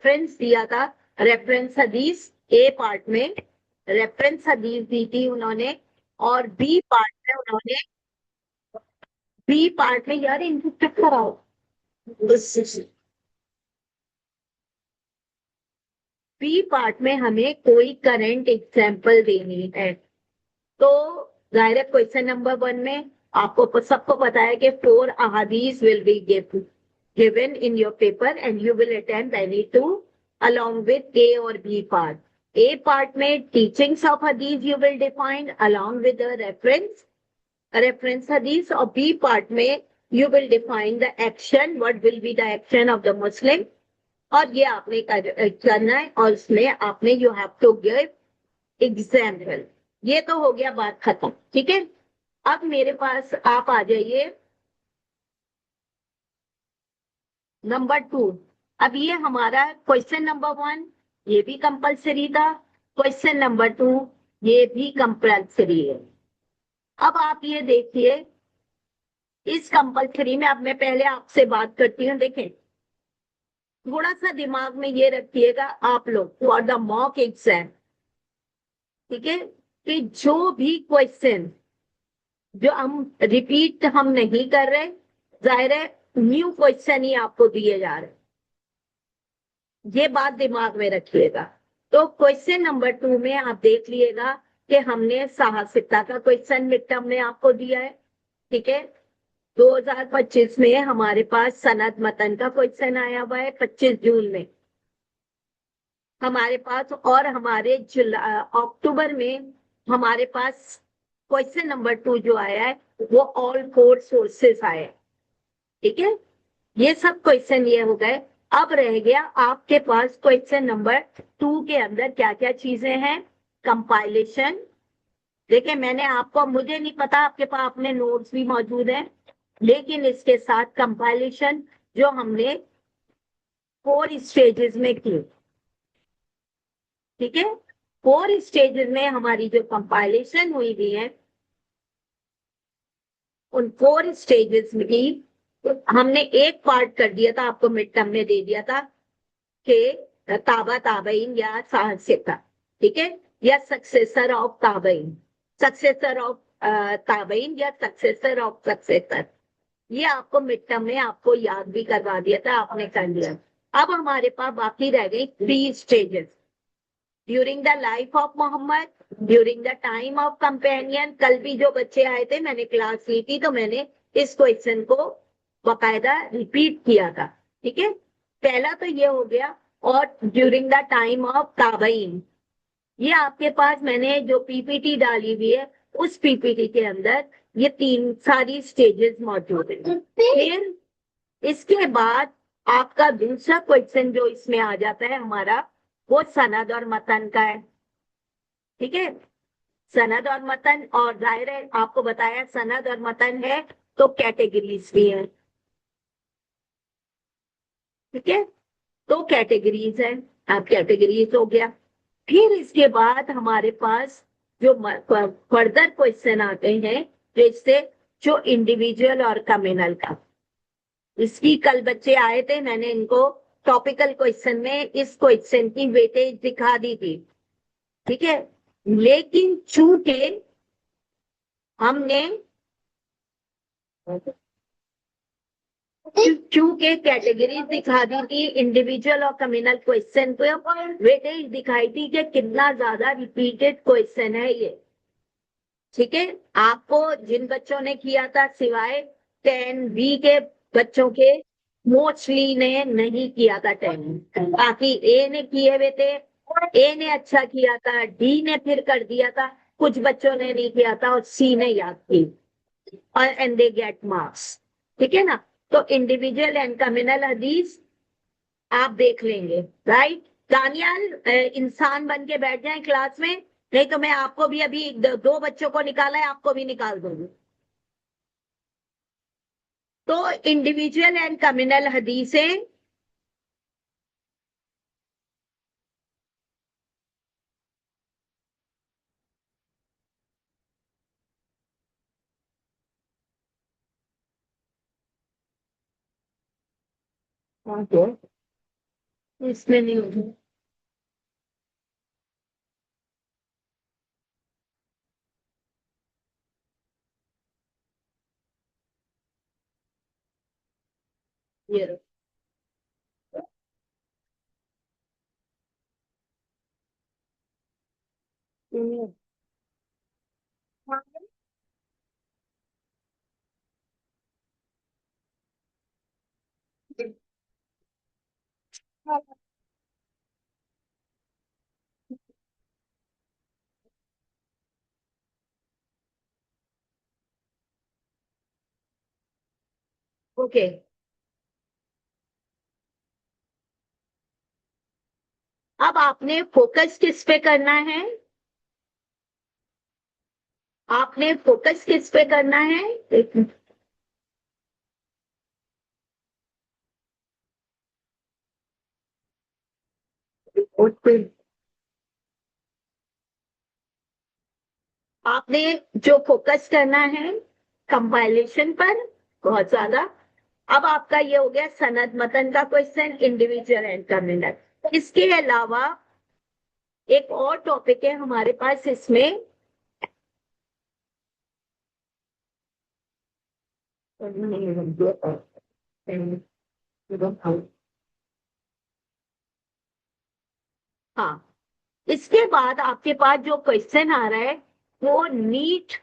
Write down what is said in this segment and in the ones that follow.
Reference दिया था, reference हदीस ए पार्ट में रेफरेंस हदीस दी थी उन्होंने, और बी पार्ट में यार इनको चेक कराओ, बी पार्ट में हमें कोई करंट एग्जाम्पल देनी है। तो जाहिर है क्वेश्चन नंबर 1 में आपको सबको पता है कि 4 अहादीस will be given in your paper and you will attempt any two along with A or B part. A part में teachings of hadith you will define along with the reference hadith, और B part में you will define the action, what will be the action of the Muslim, और ये आपने करना है, और उसमें आपने you have to give example। ये तो हो गया, बात खत्म, ठीक है। अब मेरे पास आप आ जाइए नंबर 2। अब ये हमारा क्वेश्चन नंबर 1 ये भी कंपलसरी था, क्वेश्चन नंबर 2 ये भी कंपलसरी है। अब आप ये देखिए, इस कंपलसरी में अब मैं पहले आपसे बात करती हूँ। देखें, थोड़ा सा दिमाग में ये रखिएगा आप लोग फॉर द मॉक एग्जाम, ठीक है, कि जो भी क्वेश्चन जो हम रिपीट हम नहीं कर रहे, जाहिर है न्यू क्वेश्चन ही आपको दिए जा रहे, ये बात दिमाग में रखिएगा। तो क्वेश्चन नंबर 2 में आप देख लीजिएगा कि हमने साहसिकता का क्वेश्चन मिड टर्म में आपको दिया है, ठीक है। 2025 में हमारे पास सनद मतन का क्वेश्चन आया हुआ है 25 जून में हमारे पास, और हमारे अक्टूबर में हमारे पास क्वेश्चन नंबर 2 जो आया है वो ऑल 4 सोर्सेस आए, ठीक है। ये सब क्वेश्चन ये हो गए। अब रह गया आपके पास क्वेश्चन नंबर 2 के अंदर क्या क्या चीजें हैं। कंपाइलेशन, देखिए मैंने आपको, मुझे नहीं पता आपके पास अपने नोट्स भी मौजूद हैं, लेकिन इसके साथ कंपाइलेशन जो हमने 4 स्टेजेस में की, ठीक है। 4 स्टेजेस में हमारी जो कंपाइलेशन हुई भी है, उन 4 स्टेजेस में की हमने एक पार्ट कर दिया था, आपको मिड टर्म में दे दिया था कि ताबा ताबईन या साहसिकता, ठीक है, या सक्सेसर ऑफ ताबईन, सक्सेसर ऑफ ताबईन या सक्सेसर ऑफ सक्सेसर, ये आपको मिड टर्म में आपको याद भी करवा दिया था, आपने कर लिया। अब हमारे पास बाकी रह गई 3 stages, during the life of Muhammad, during the time of companion. कल भी जो बच्चे आए थे, मैंने क्लास ली थी, तो मैंने इस क्वेश्चन को बाकायदा रिपीट किया था, ठीक है। पहला तो ये हो गया, और ड्यूरिंग द टाइम ऑफ ताबईन, ये आपके पास मैंने जो पीपीटी डाली हुई है उस पीपीटी के अंदर ये 3 सारी स्टेजेस मौजूद है। फिर इसके बाद आपका दूसरा क्वेश्चन जो इसमें आ जाता है हमारा, वो सनद और मतन का है, ठीक है। सनद और मतन, और जाहिर है आपको बताया सनद और मतन है तो कैटेगरीज भी है, ठीक है। तो कैटेगरीज है, अब कैटेगरीज हो गया। फिर इसके बाद हमारे पास जो फर्दर क्वेश्चन आते हैं, जैसे जो इंडिविजुअल और कम्युनल का, इसकी कल बच्चे आए थे, मैंने इनको टॉपिकल क्वेश्चन में इस क्वेश्चन की वेटेज दिखा दी थी, ठीक है। लेकिन चूंकि हमने क्योंकि कैटेगरीज दिखा दी थी इंडिविजुअल और कम्युनल क्वेश्चन को, वेटेज दिखाई थी कि कितना ज्यादा रिपीटेड क्वेश्चन है ये, ठीक है। आपको जिन बच्चों ने किया था सिवाय 10B के बच्चों के, मोस्टली ने नहीं किया था 10, बाकी ए ने किए हुए थे, ए ने अच्छा किया था, डी ने फिर कर दिया था, कुछ बच्चों ने नहीं किया था, और सी ने याद की, और एंड दे गेट मार्क्स, ठीक है ना। तो इंडिविजुअल एंड कम्युनल हदीस आप देख लेंगे, राइट। दानियाल इंसान बन के बैठ जाए क्लास में, नहीं तो मैं आपको भी अभी 2 बच्चों को निकाला है, आपको भी निकाल दूंगी। तो इंडिविजुअल एंड कम्युनल हदीसें, इसमें नहीं होगा। ये रहो। ओके, अब आपने फोकस किस पे करना है? आपने फोकस किस पे करना है? एक मिनट। और फिर आपने जो फोकस करना है कंपाइलेशन पर, बहुत ज्यादा। अब आपका ये हो गया सनद मतन का क्वेश्चन, इंडिविजुअल एंड कम्युनल। इसके अलावा एक और टॉपिक है हमारे पास इसमें। हाँ, इसके बाद आपके पास जो क्वेश्चन आ रहा है वो नीट।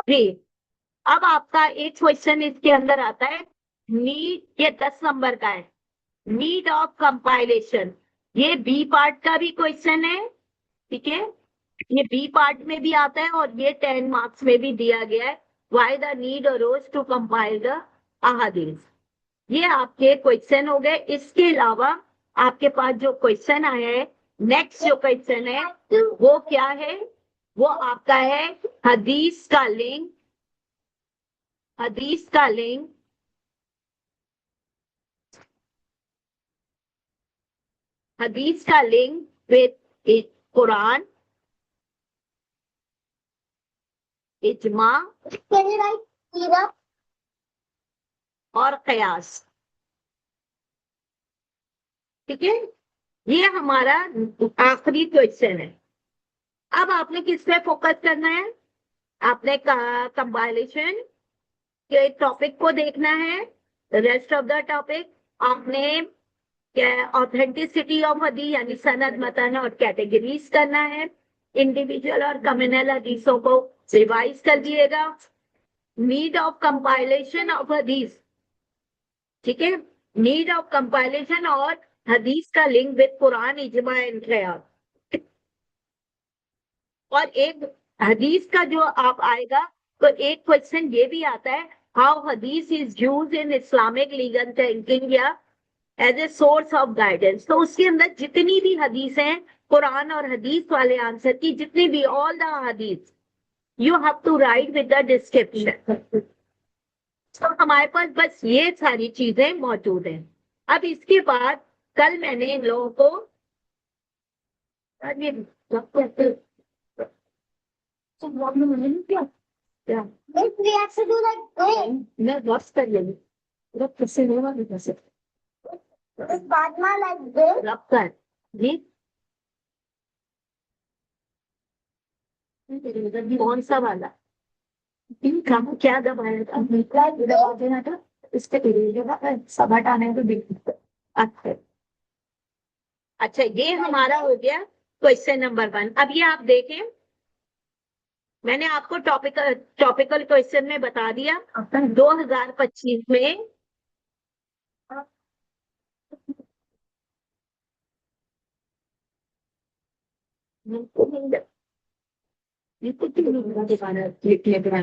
जी, अब आपका एक क्वेश्चन इसके अंदर आता है, नीट, ये 10 नंबर का है, नीड ऑफ कंपाइलेशन। ये बी पार्ट का भी क्वेश्चन है, ठीक है। ये बी पार्ट में भी आता है और ये 10 मार्क्स में भी दिया गया है। Why the need arose to compile the ahadith. ये आपके क्वेश्चन हो गए। इसके अलावा आपके पास जो क्वेश्चन आया है, नेक्स्ट जो क्वेश्चन है वो क्या है? वो आपका है हदीस का लिंक, हदीस का लिंक, हदीस का लिंक विद कुरान, इजमा और कयास। ठीक है, ये हमारा आखिरी क्वेश्चन है। अब आपने किस पे फोकस करना है? आपने कंपाइलेशन के टॉपिक को देखना है, रेस्ट ऑफ द टॉपिक आपने ऑथेंटिसिटी ऑफ हदीस यानी सनद मतन और कैटेगरीज करना है। इंडिविजुअल और कम्युनल हदीसों को रिवाइज कर दिएगा। नीड ऑफ कंपाइलेशन ऑफ हदीस, ठीक है, नीड ऑफ कंपाइलेशन और हदीस का लिंक विद कुरान, इजमा एंड ख्याल। और एक हदीस का जो आप आएगा तो एक क्वेश्चन ये भी आता है, how Hadith is use in Islamic legal thinking या as a source of guidance. तो उसके अंदर जितनी भी हदीस हैं, कुरान और हदीस वाले आंसर की जितनी भी, all the hadith you have to write with the description. तो हमारे पास बस ये सारी चीजें मौजूद हैं। अब इसके बाद कल मैंने इन लोगों को अरे, क्या मैं बस कर लेंगे, रब कैसे होगा कैसे रब कर जी। कौन सा वाला? काम क्या दबाया था? दबा देना था, इसके सब हटाने को दिक्कत। अच्छा, अच्छा, ये हमारा हो गया क्वेश्चन नंबर 1। अब ये आप देखें, मैंने आपको टॉपिकल क्वेश्चन में बता दिया 2025 में। लिखने का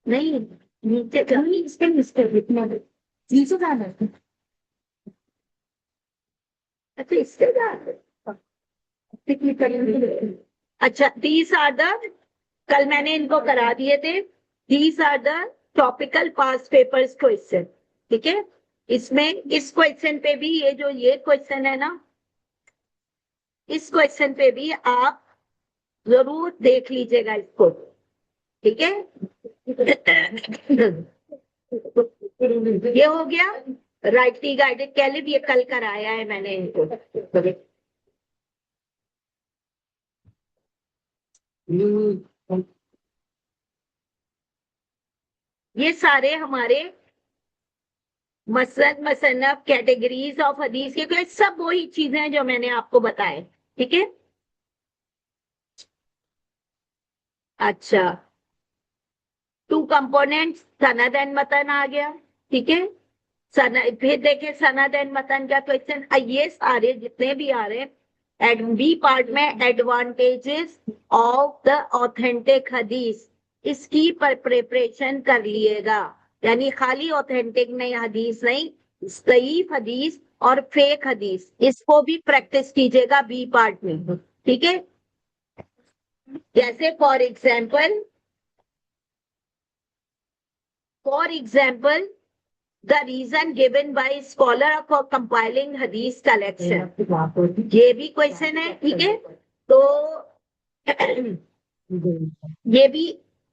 नहीं, नीचे इसके मिस्टेक लिखना नीचे जाना है। अच्छा, इससे जाना है। क्लिक करेंगे। अच्छा, दीज आर द कल मैंने इनको करा दिए थे। These are the topical past papers question, ठीक है। इसमें इस क्वेश्चन पे भी ये क्वेश्चन है ना, इस क्वेश्चन पे भी आप जरूर देख लीजिएगा इसको, ठीक है। ये हो गया राइटली गाइडेड कैलिब, ये कल कराया है मैंने इनको। ये सारे हमारे मसनद मसन्नफ कैटेगरीज ऑफ हदीस के सब वही चीजें हैं जो मैंने आपको बताए, ठीक है। अच्छा, टू कंपोनेंट्स सनद एंड मतन आ गया, ठीक है। फिर देखे सनद एंड मतन का क्वेश्चन, ये सारे जितने भी आ रहे हैं एड बी पार्ट में एडवांटेजेस ऑफ द ऑथेंटिक हदीस, इसकी पर प्रिपरेशन कर लिएगा। यानी खाली ऑथेंटिक नहीं, हदीस नहीं, सहीफ हदीस और फेक हदीस, इसको भी प्रैक्टिस कीजिएगा बी पार्ट में, ठीक है। जैसे for example the reason given by scholar for compiling hadith collection, ये भी क्वेश्चन है, ठीक है। तो ये भी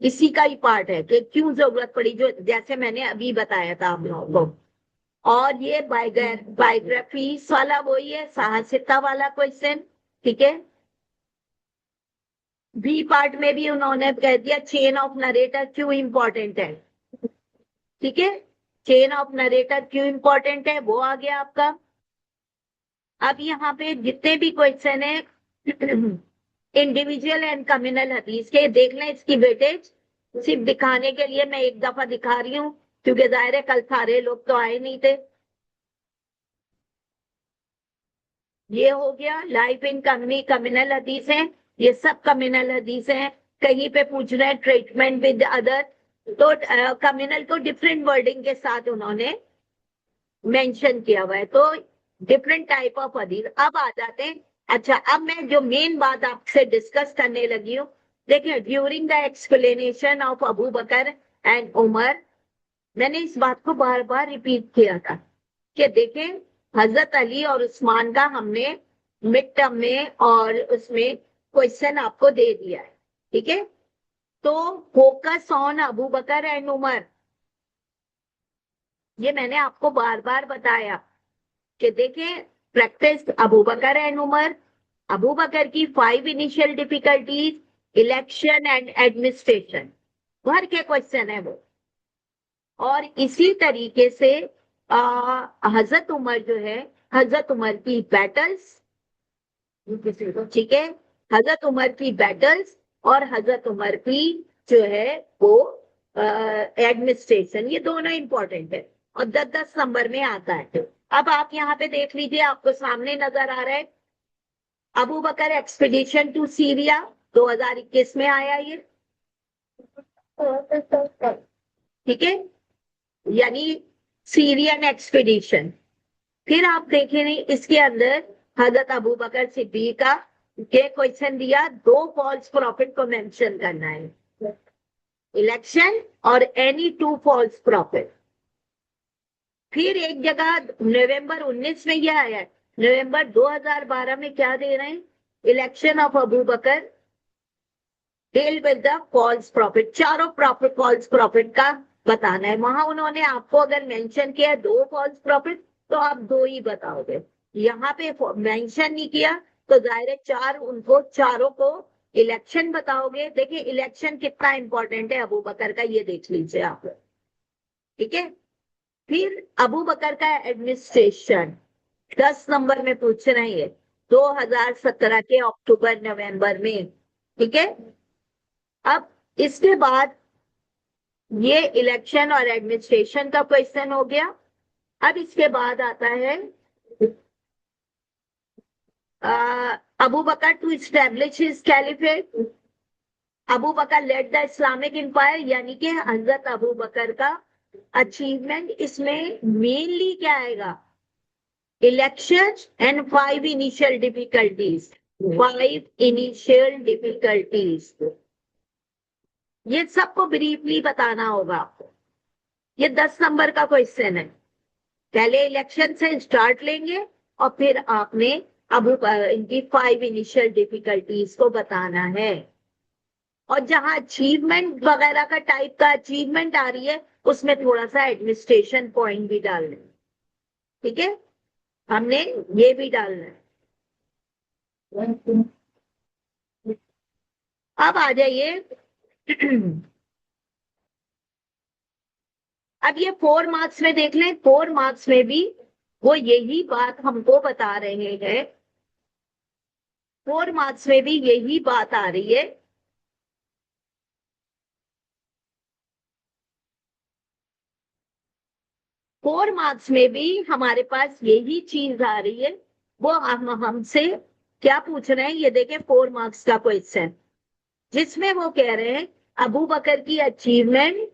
इसी का ही पार्ट है कि क्यों जरूरत पड़ी, जो जैसे मैंने अभी बताया था आप लोगों को। और ये बायोग्राफी वाला वही है, साहसिकता वाला क्वेश्चन, ठीक है। बी पार्ट में भी उन्होंने कह दिया चेन ऑफ नरेटर क्यों इंपॉर्टेंट है, ठीक है। चेन ऑफ नरेटर क्यों इंपॉर्टेंट है वो आ गया आपका। अब यहाँ पे जितने भी क्वेश्चन है इंडिविजुअल एंड कम्युनल हदीस के देख लें, इसकी वेटेज सिर्फ दिखाने के लिए मैं एक दफा दिखा रही हूँ, क्योंकि जाहिर है कल सारे लोग तो आए नहीं थे। ये हो गया लाइफ इन कम्युनल हदीस है, ये सब कम्युनल हदीस है। कहीं पे पूछ रहे हैं ट्रीटमेंट विद अदर, तो कम्युनल को डिफरेंट वर्डिंग के साथ उन्होंने मेंशन किया हुआ है, तो डिफरेंट टाइप ऑफ हदीस। अब आ जाते हैं, अच्छा अब मैं जो मेन बात आपसे डिस्कस करने लगी हूँ, देखिए during the explanation of Abu Bakr and Umar, मैंने इस बात को बार बार रिपीट किया था कि देखें हजरत अली और उस्मान का हमने मिड टर्म में और उसमें क्वेश्चन आपको दे दिया है, ठीक है। तो focus on Abu Bakr and Umar, ये मैंने आपको बार बार बताया कि देखें practice Abu Bakr and Umar, Abu Bakr की 5 initial difficulties, election and administration, भर के क्वेश्चन है वो। और इसी तरीके से हजरत उमर जो है, हजरत उमर की बैटल्स, ठीक है, हजरत उमर की बैटल्स और हजरत उमर की जो है वो एडमिनिस्ट्रेशन, ये दोनों इंपॉर्टेंट है और 10-10 नंबर में आता है। अब आप यहाँ पे देख लीजिए, आपको सामने नजर आ रहा है Abu Bakr expedition to Syria 2021 में आया ये, ठीक है, यानी सीरियन एक्सपीडिशन। फिर आप देखें नहीं इसके अंदर हजरत अबू बकर सिद्दीक के क्वेश्चन दिया, 2 फॉल्स प्रॉफिट को मेंशन करना है, इलेक्शन और एनी 2 फॉल्स प्रॉफिट। फिर एक जगह नवंबर 19 में यह आया है, नवंबर 2012 में क्या दे रहे हैं, election of Abu Bakr deal with the false prophet, चारों प्रॉफिट फॉल्स प्रॉफिट का बताना है। वहां उन्होंने आपको अगर मेंशन किया 2 फॉल्स प्रॉफिट तो आप 2 ही बताओगे, यहाँ पे मेंशन नहीं किया तो जाहिर है 4, उनको चारों को इलेक्शन बताओगे। देखिए इलेक्शन कितना इंपॉर्टेंट है अबू बकर का, ये देख लीजिए आप, ठीक है। फिर अबू बकर का एडमिनिस्ट्रेशन 10 नंबर में पूछ रहे हैं 2017 के अक्टूबर नवंबर में, ठीक है। अब इसके बाद ये इलेक्शन और एडमिनिस्ट्रेशन का क्वेश्चन हो गया। अब इसके बाद आता है Abu Bakr to establish his caliphate, Abu Bakr led the Islamic empire, यानी कि हजरत अबू बकर का अचीवमेंट, इसमें मेनली क्या आएगा, election and 5 initial difficulties, 5 initial difficulties, ये सबको ब्रीफली बताना होगा आपको। ये 10 नंबर का क्वेश्चन है। पहले इलेक्शन से स्टार्ट लेंगे और फिर आपने अब इनकी 5 इनिशियल डिफिकल्टीज को बताना है। और जहां अचीवमेंट वगैरह का टाइप का अचीवमेंट आ रही है उसमें थोड़ा सा एडमिनिस्ट्रेशन पॉइंट भी डालना है। ठीक है, हमने ये भी डालना है। अब आ जाइए अब ये 4 मार्क्स में देख लें। 4 मार्क्स में भी वो यही बात हमको बता रहे हैं। 4 मार्क्स में भी यही बात आ रही है। फोर मार्क्स में भी हमारे पास यही चीज आ रही है। वो हम हमसे क्या पूछ रहे हैं, ये देखें 4 मार्क्स का क्वेश्चन, जिसमें वो कह रहे हैं अबू बकर की अचीवमेंट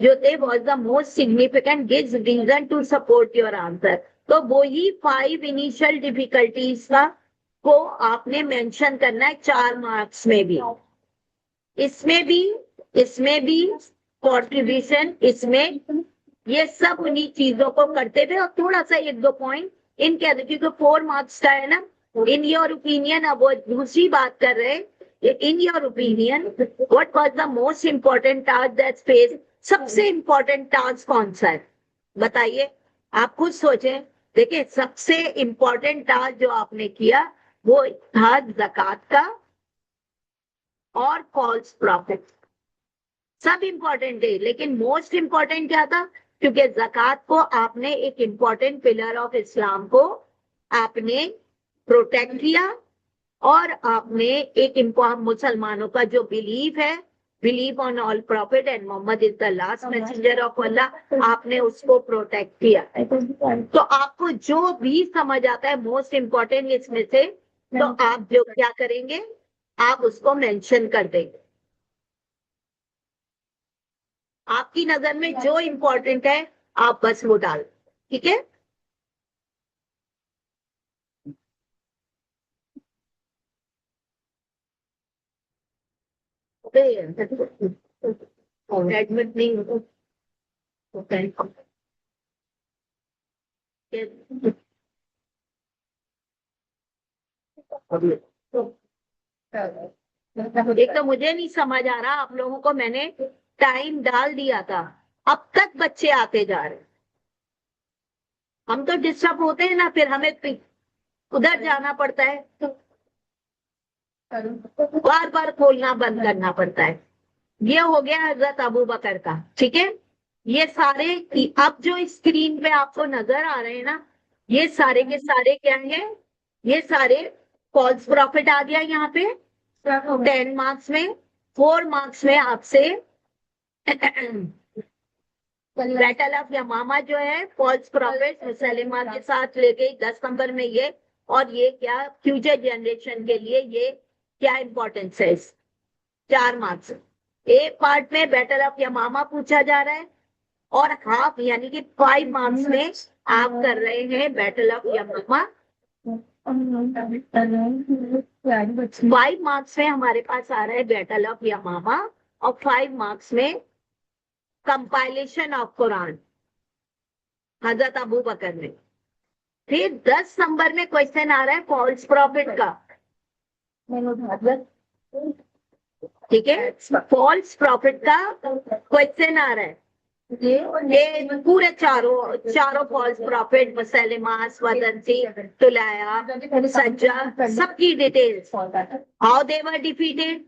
जो थे was the most significant, gives reason to support your answer. तो वो ही 5 इनिशियल डिफिकल्टीज का को आपने मेंशन करना है 4 मार्क्स में भी। इसमें भी कॉन्ट्रीब्यूशन, इसमें ये सब उन्हीं चीजों को करते थे। और थोड़ा सा 1-2 पॉइंट इन कह देती, क्योंकि 4 मार्क्स का है ना। इन योर ओपिनियन, अब वो दूसरी बात कर रहे हैं। In your opinion what was the most important task that face, सबसे इंपॉर्टेंट टास्क कौन सा है बताइए, आप खुद सोचें। देखिए सबसे इंपॉर्टेंट टास्क जो आपने किया वो था ज़कात का और फॉल्स प्रॉफिट। सब इंपॉर्टेंट है, लेकिन मोस्ट इंपॉर्टेंट क्या था, क्योंकि ज़कात को आपने एक इंपॉर्टेंट पिलर ऑफ इस्लाम को आपने प्रोटेक्ट किया। और आपने एक मुसलमानों का जो बिलीव है, believe on all prophet and Muhammad is the last messenger of Allah, आपने उसको प्रोटेक्ट किया। तो आपको जो भी समझ आता है मोस्ट इंपॉर्टेंट इसमें से, तो आप जो क्या करेंगे, आप उसको मेंशन कर देंगे। आपकी नजर में जो इंपॉर्टेंट है आप बस वो डाल, ठीक है। एडमिट नहीं होता है। एक तो मुझे नहीं समझ आ रहा, आप लोगों को मैंने टाइम डाल दिया था, अब तक बच्चे आते जा रहे हैं। हम तो डिस्टर्ब होते हैं ना, फिर हमें उधर जाना पड़ता है, बार बार खोलना बंद करना पड़ता है। ये हो गया हजरत अबू बकर का, ठीक है। ये सारे अब जो स्क्रीन पे आपको नजर आ रहे हैं ना, ये सारे के सारे क्या है, ये सारे फॉल्स प्रॉफिट आ गया यहाँ पे 10 मार्क्स में। 4 मार्क्स में आपसे बैटल ऑफ यमामा जो है, फॉल्स प्रॉफिट मुसलमा के साथ ले गई 10 नंबर में ये। और ये क्या फ्यूचर जनरेशन के लिए ये क्या इंपॉर्टेंस है, 4 मार्क्स। एक पार्ट में बैटल ऑफ यमामा पूछा जा रहा है, और हाफ यानी कि 5 मार्क्स में आप कर रहे हैं बैटल ऑफ यमामा। 5 मार्क्स में हमारे पास आ रहा है बैटल ऑफ यमामा, और 5 मार्क्स में कंपाइलेशन ऑफ कुरान हजरत अबू बकर में। फिर 10 नंबर में क्वेश्चन आ रहा है फॉल्स प्रॉफिट का, ठीक है। फॉल्स प्रॉफिट का क्वेश्चन आ रहा है। ये पूरे चारों फॉल्स प्रॉफिट, मुसलमा, स्वदंती, तुलाया, सज्जा, सबकी details, how they were defeated.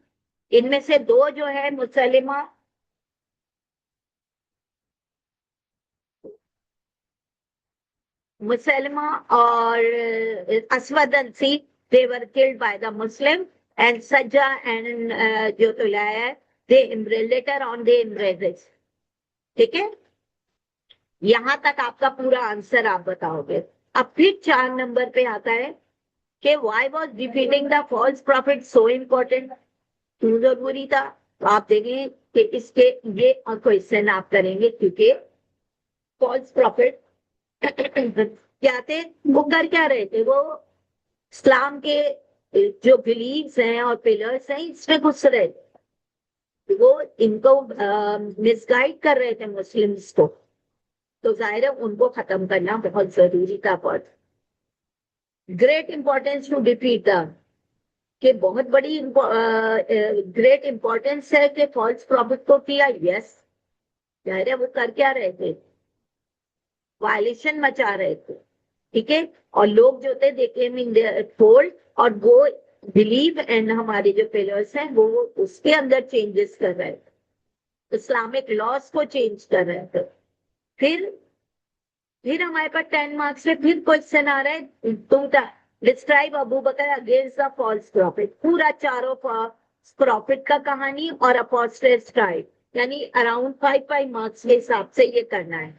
इनमें से 2 जो है मुसलमा और अस्वदंसी, they were killed by the Muslim, and Sajja and जो तुलाया है they later on they embraced, ठीक है। यहां तक आपका पूरा आंसर आप बताओगे। अब फिर 4 नंबर पे आता है कि why was defeating the false prophet so important, क्यों जरूरी था। तो आप देखें कि इसके ये क्वेश्चन आप करेंगे, क्योंकि फॉल्स प्रॉफिट क्या थे, वो कर क्या रहे थे, वो इस्लाम के जो बिलीव्स हैं और पिलर्स हैं इसमें घुस रहे थे। वो इनको मिसगाइड कर रहे थे मुस्लिम्स को, तो जाहिर है उनको खत्म करना बहुत जरूरी था। बहुत great importance to defeat the, कि बहुत बड़ी ग्रेट इंपॉर्टेंस है कि फॉल्स प्रॉफिट को किया। यस, जाहिर है वो कर क्या रहे थे, वायलेशन मचा रहे थे, ठीक है। और लोग जो थे दे केम इन फोल्ड, और वो बिलीव एंड हमारे जो पिलर्स हैं वो उसके अंदर चेंजेस कर रहे थे, इस्लामिक लॉस को चेंज कर रहे थे। फिर फिर हमारे पास 10 मार्क्स में फिर क्वेश्चन आ रहा है, तुम describe Abu Bakr against the false prophet. पूरा चारों प्रॉफिट का कहानी और अपोस्टेट ट्राइब, यानी अराउंड 5 मार्क्स के हिसाब से ये करना है,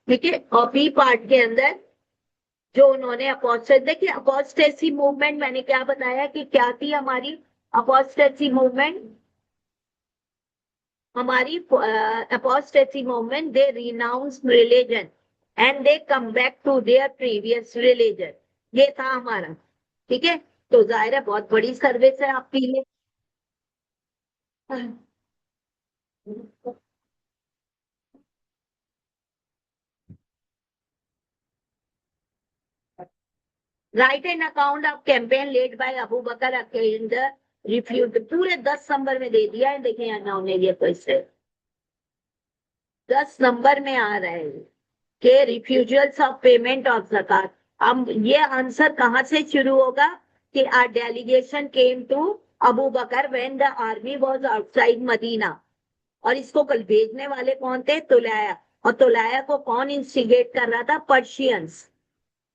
ठीक है। और बी पार्ट के अंदर जो उन्होंने अपोस्टेट, देखिए अपोस्टेसी मूवमेंट मैंने क्या बताया कि क्या थी हमारी अपोस्टेसी मूवमेंट। हमारी apostasy movement, they renounce religion and they come back to their previous religion, ये था हमारा, ठीक है। तो जाहिर है बहुत बड़ी सर्विस है आपके लिए। Write an account of campaign led by Abu Bakr against the refuse, पूरे 10 नंबर में दे दिया है, देखिए इन्होंने ये क्वेश्चन 10 नंबर में आ रहा है कि रिफ्यूजल्स ऑफ पेमेंट ऑफ ज़कात। अब ये आंसर कहां से शुरू होगा कि are delegation came to Abu Bakr when the army was outside Medina, और इसको कल भेजने वाले कौन थे, तुलाया। और तुलाया को कौन इंस्टिगेट कर रहा था, पर्शियंस।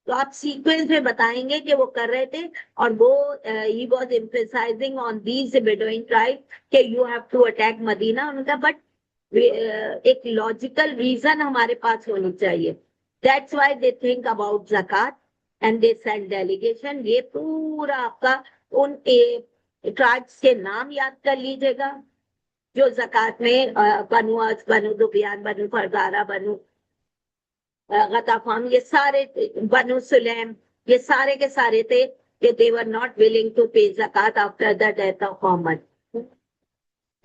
तो आप सीक्वेंस में बताएंगे कि वो कर रहे थे, और वो ही was emphasizing on these Bedouin tribe कि you have to attack Medina. उनका बट एक लॉजिकल रीजन हमारे पास होनी चाहिए। That's why they think about zakat and they send delegation. ये पूरा आपका उन ट्राइब्स के नाम याद कर लीजिएगा जो ज़कात में बनु अस, बनु दुबियान, बनु फरदारा, बनु गताफान, ये सारे, बनु सुलैम, ये सारे के सारे थे कि they were not willing to pay zakat after the death of Muhammad.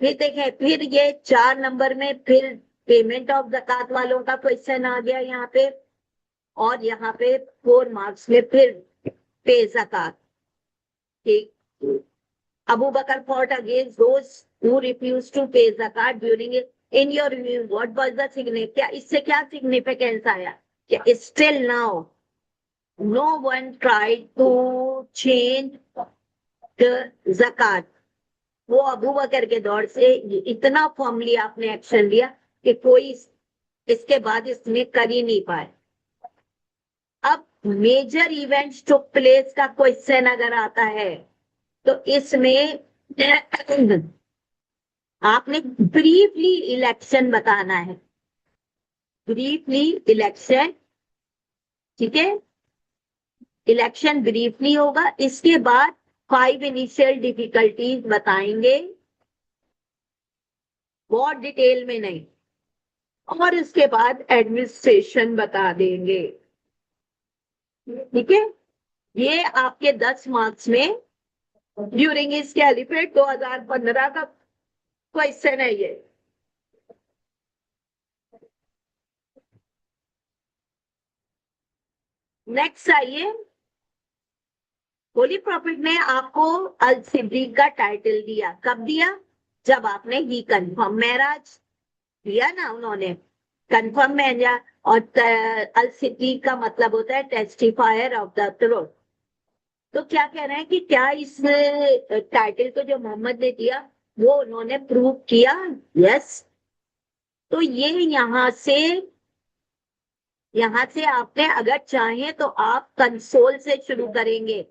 फिर देखें, फिर ये 4 नंबर में फिर पेमेंट ऑफ ज़कात वालों का क्वेश्चन आ गया यहाँ पे, और यहाँ पे 4 मार्क्स में फिर पे ज़कात। ठीक, Abu Bakr fought against those who refused to pay zakat during it. In your view, what was the significance? क्या इससे क्या significance आया? कि still now, no one tried to change the zakat. वो अबू बकर के दौर से इतना फॉर्मली आपने एक्शन लिया कि कोई इसके बाद इसमें कर ही नहीं पाए। अब मेजर इवेंट्स टुक प्लेस का क्वेश्चन अगर आता है तो इसमें आपने ब्रीफली इलेक्शन बताना है, ब्रीफली इलेक्शन, ठीक है। इलेक्शन ब्रीफली होगा, इसके बाद 5 इनिशियल डिफिकल्टीज बताएंगे, बहुत डिटेल में नहीं, और इसके बाद एडमिनिस्ट्रेशन बता देंगे, ठीक है। ये आपके 10 मार्क्स में ड्यूरिंग इस कैलिफेट 2015 का क्वेश्चन है ये। नेक्स्ट आइए, होली प्रॉफिट ने आपको अल सिद्दीक का टाइटल दिया, कब दिया, जब आपने ही कंफर्म मैराज दिया ना उन्होंने, कंफर्म मैराज। और अल सिद्दीक का मतलब होता है टेस्टिफायर ऑफ द ट्रूथ। तो क्या कह रहे हैं कि क्या इस टाइटल को जो मोहम्मद ने दिया वो उन्होंने प्रूव किया? यस। तो ये यहां से आपने अगर चाहें तो आप कंसोल से शुरू करेंगे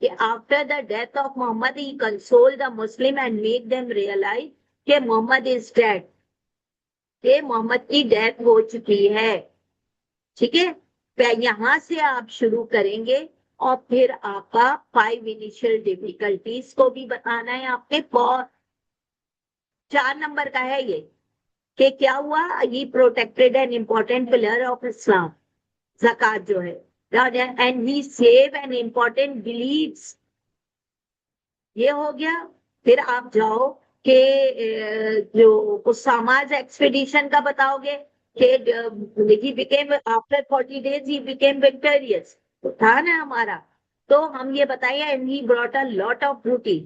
कि after the death of Muhammad he console the Muslim and make them realize कि मोहम्मद इज डेड, कि मोहम्मद की डेथ हो चुकी है, ठीक है। यहां से आप शुरू करेंगे, और फिर आपका 5 इनिशियल डिफिकल्टीज को भी बताना है आपने। 4 नंबर का है ये कि क्या हुआ, he protected an important pillar of Islam, ज़कात जो है, and he save an important believes, ये हो गया। फिर आप जाओ कि जो उसामाज एक्सपीडिशन का बताओगे कि he became after 40 days he became victorious, तो था ना हमारा। तो हम ये बताइए and he brought a lot of booty.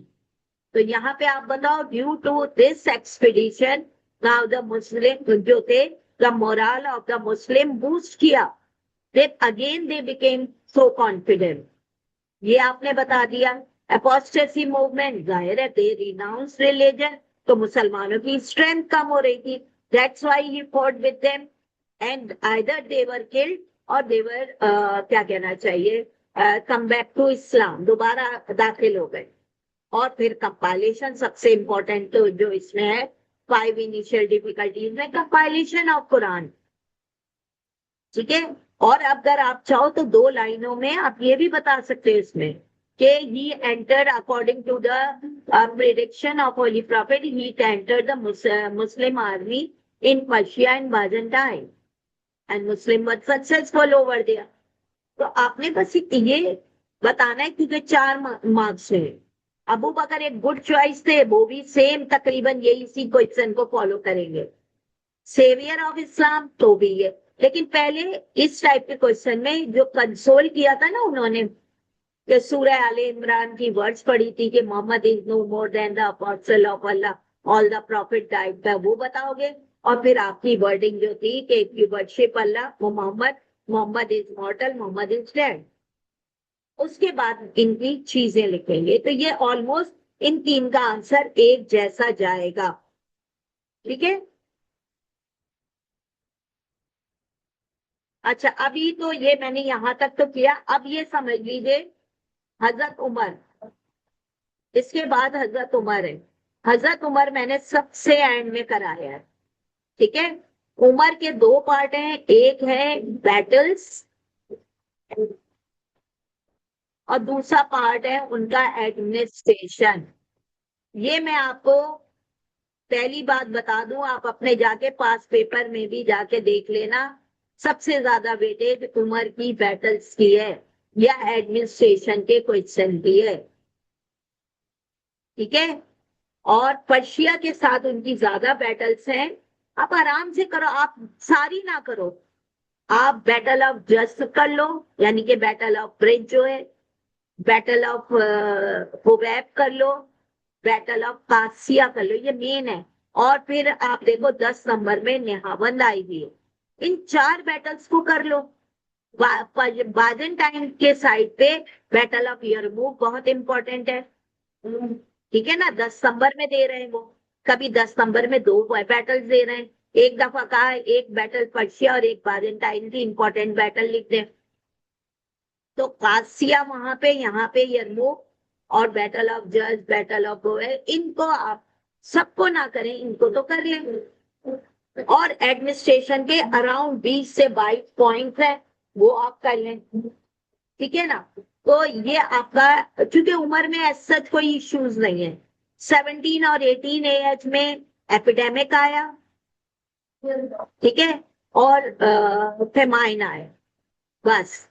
तो यहाँ पे आप बताओ due to this expedition now the Muslim जो थे the morale of the Muslim boost किया, then again they became so confident। ये आपने बता दिया। अपोस्टेसी मूवमेंट, जाहिर है दे रिनाउंस रिलीजन, तो मुसलमानों की स्ट्रेंथ कम हो रही थी, that's why he fought with them and either they were killed और दे वर क्या कहना चाहिए कम बैक टू इस्लाम, दोबारा दाखिल हो गए। और फिर कंपाइलेशन सबसे इंपॉर्टेंट तो जो इसमें है 5 इनिशियल डिफिकल्टीज में कंपाइलेशन ऑफ कुरान, ठीक है। और अगर आप चाहो तो 2 लाइनों में आप ये भी बता सकते हो इसमें कि he entered according to the prediction of Holy Prophet, he entered the Muslim army in Persia and Byzantine and Muslim was successful over there। तो आपने बस ये बताना है क्योंकि 4 मार्क्स है। अबू बकर एक गुड चॉइस थे, वो भी सेम तकरीबन यही इसी क्वेश्चन को फॉलो करेंगे। सेवियर ऑफ इस्लाम तो भी है, लेकिन पहले इस टाइप के क्वेश्चन में जो कंसोल किया था ना उन्होंने, कि सूरह आले इमरान की वर्ड्स पढ़ी थी कि Muhammad is no more than the apostle of Allah all the prophet died का, वो बताओगे। और फिर आपकी वर्डिंग जो थी कि इफ यू वर्शिप अल्लाह वो Muhammad, Muhammad is mortal, Muhammad is dead. उसके बाद इनकी चीजें लिखेंगे। तो ये ऑलमोस्ट इन 3 का आंसर एक जैसा जाएगा, ठीक है। अच्छा, अभी तो ये मैंने यहां तक तो किया, अब ये समझ लीजिए हजरत उमर, इसके बाद हजरत उमर है। हजरत उमर मैंने सबसे एंड में कराया है, ठीक है। उमर के 2 पार्ट हैं, एक है बैटल्स और दूसरा पार्ट है उनका एडमिनिस्ट्रेशन। ये मैं आपको पहली बात बता दूं, आप अपने जाके पास पेपर में भी जाके देख लेना, सबसे ज्यादा वेटेज उमर की बैटल्स की है या एडमिनिस्ट्रेशन के क्वेश्चन की है, ठीक है। और पर्शिया के साथ उनकी ज्यादा बैटल्स हैं। आप आराम से करो, आप सारी ना करो, आप बैटल ऑफ जस्ट कर लो, यानी कि बैटल ऑफ ब्रिज जो है, बैटल ऑफ हुबैब कर लो, बैटल ऑफ कासिया कर लो, ये मेन है। और फिर आप देखो 10 नंबर में नेहावंद आई हुई है, इन 4 बैटल्स को कर लो। बाजेंटाइन के साइड पे बैटल ऑफ यरमुक बहुत इंपॉर्टेंट है, ठीक है ना, 10 नंबर में दे रहे हैं वो। कभी 10 नंबर में 2 बैटल्स दे रहे हैं, एक दफा कहा है एक बैटल पर्शिया और एक बाजेंटाइन की इंपॉर्टेंट बैटल लिख दें। तो कासिया वहां पे, यहाँ पे यरमुक और बैटल ऑफ जज, बैटल ऑफ इनको आप सबको ना करें, इनको तो कर लें। और एडमिनिस्ट्रेशन के अराउंड 20 से 22 पॉइंट है, वो आप कर लें, ठीक है ना। तो ये आपका, क्योंकि उम्र में ऐसा कोई इश्यूज नहीं है। 17 और 18 एज में एपिडेमिक आया, ठीक है, और फेमाइन आया, बस।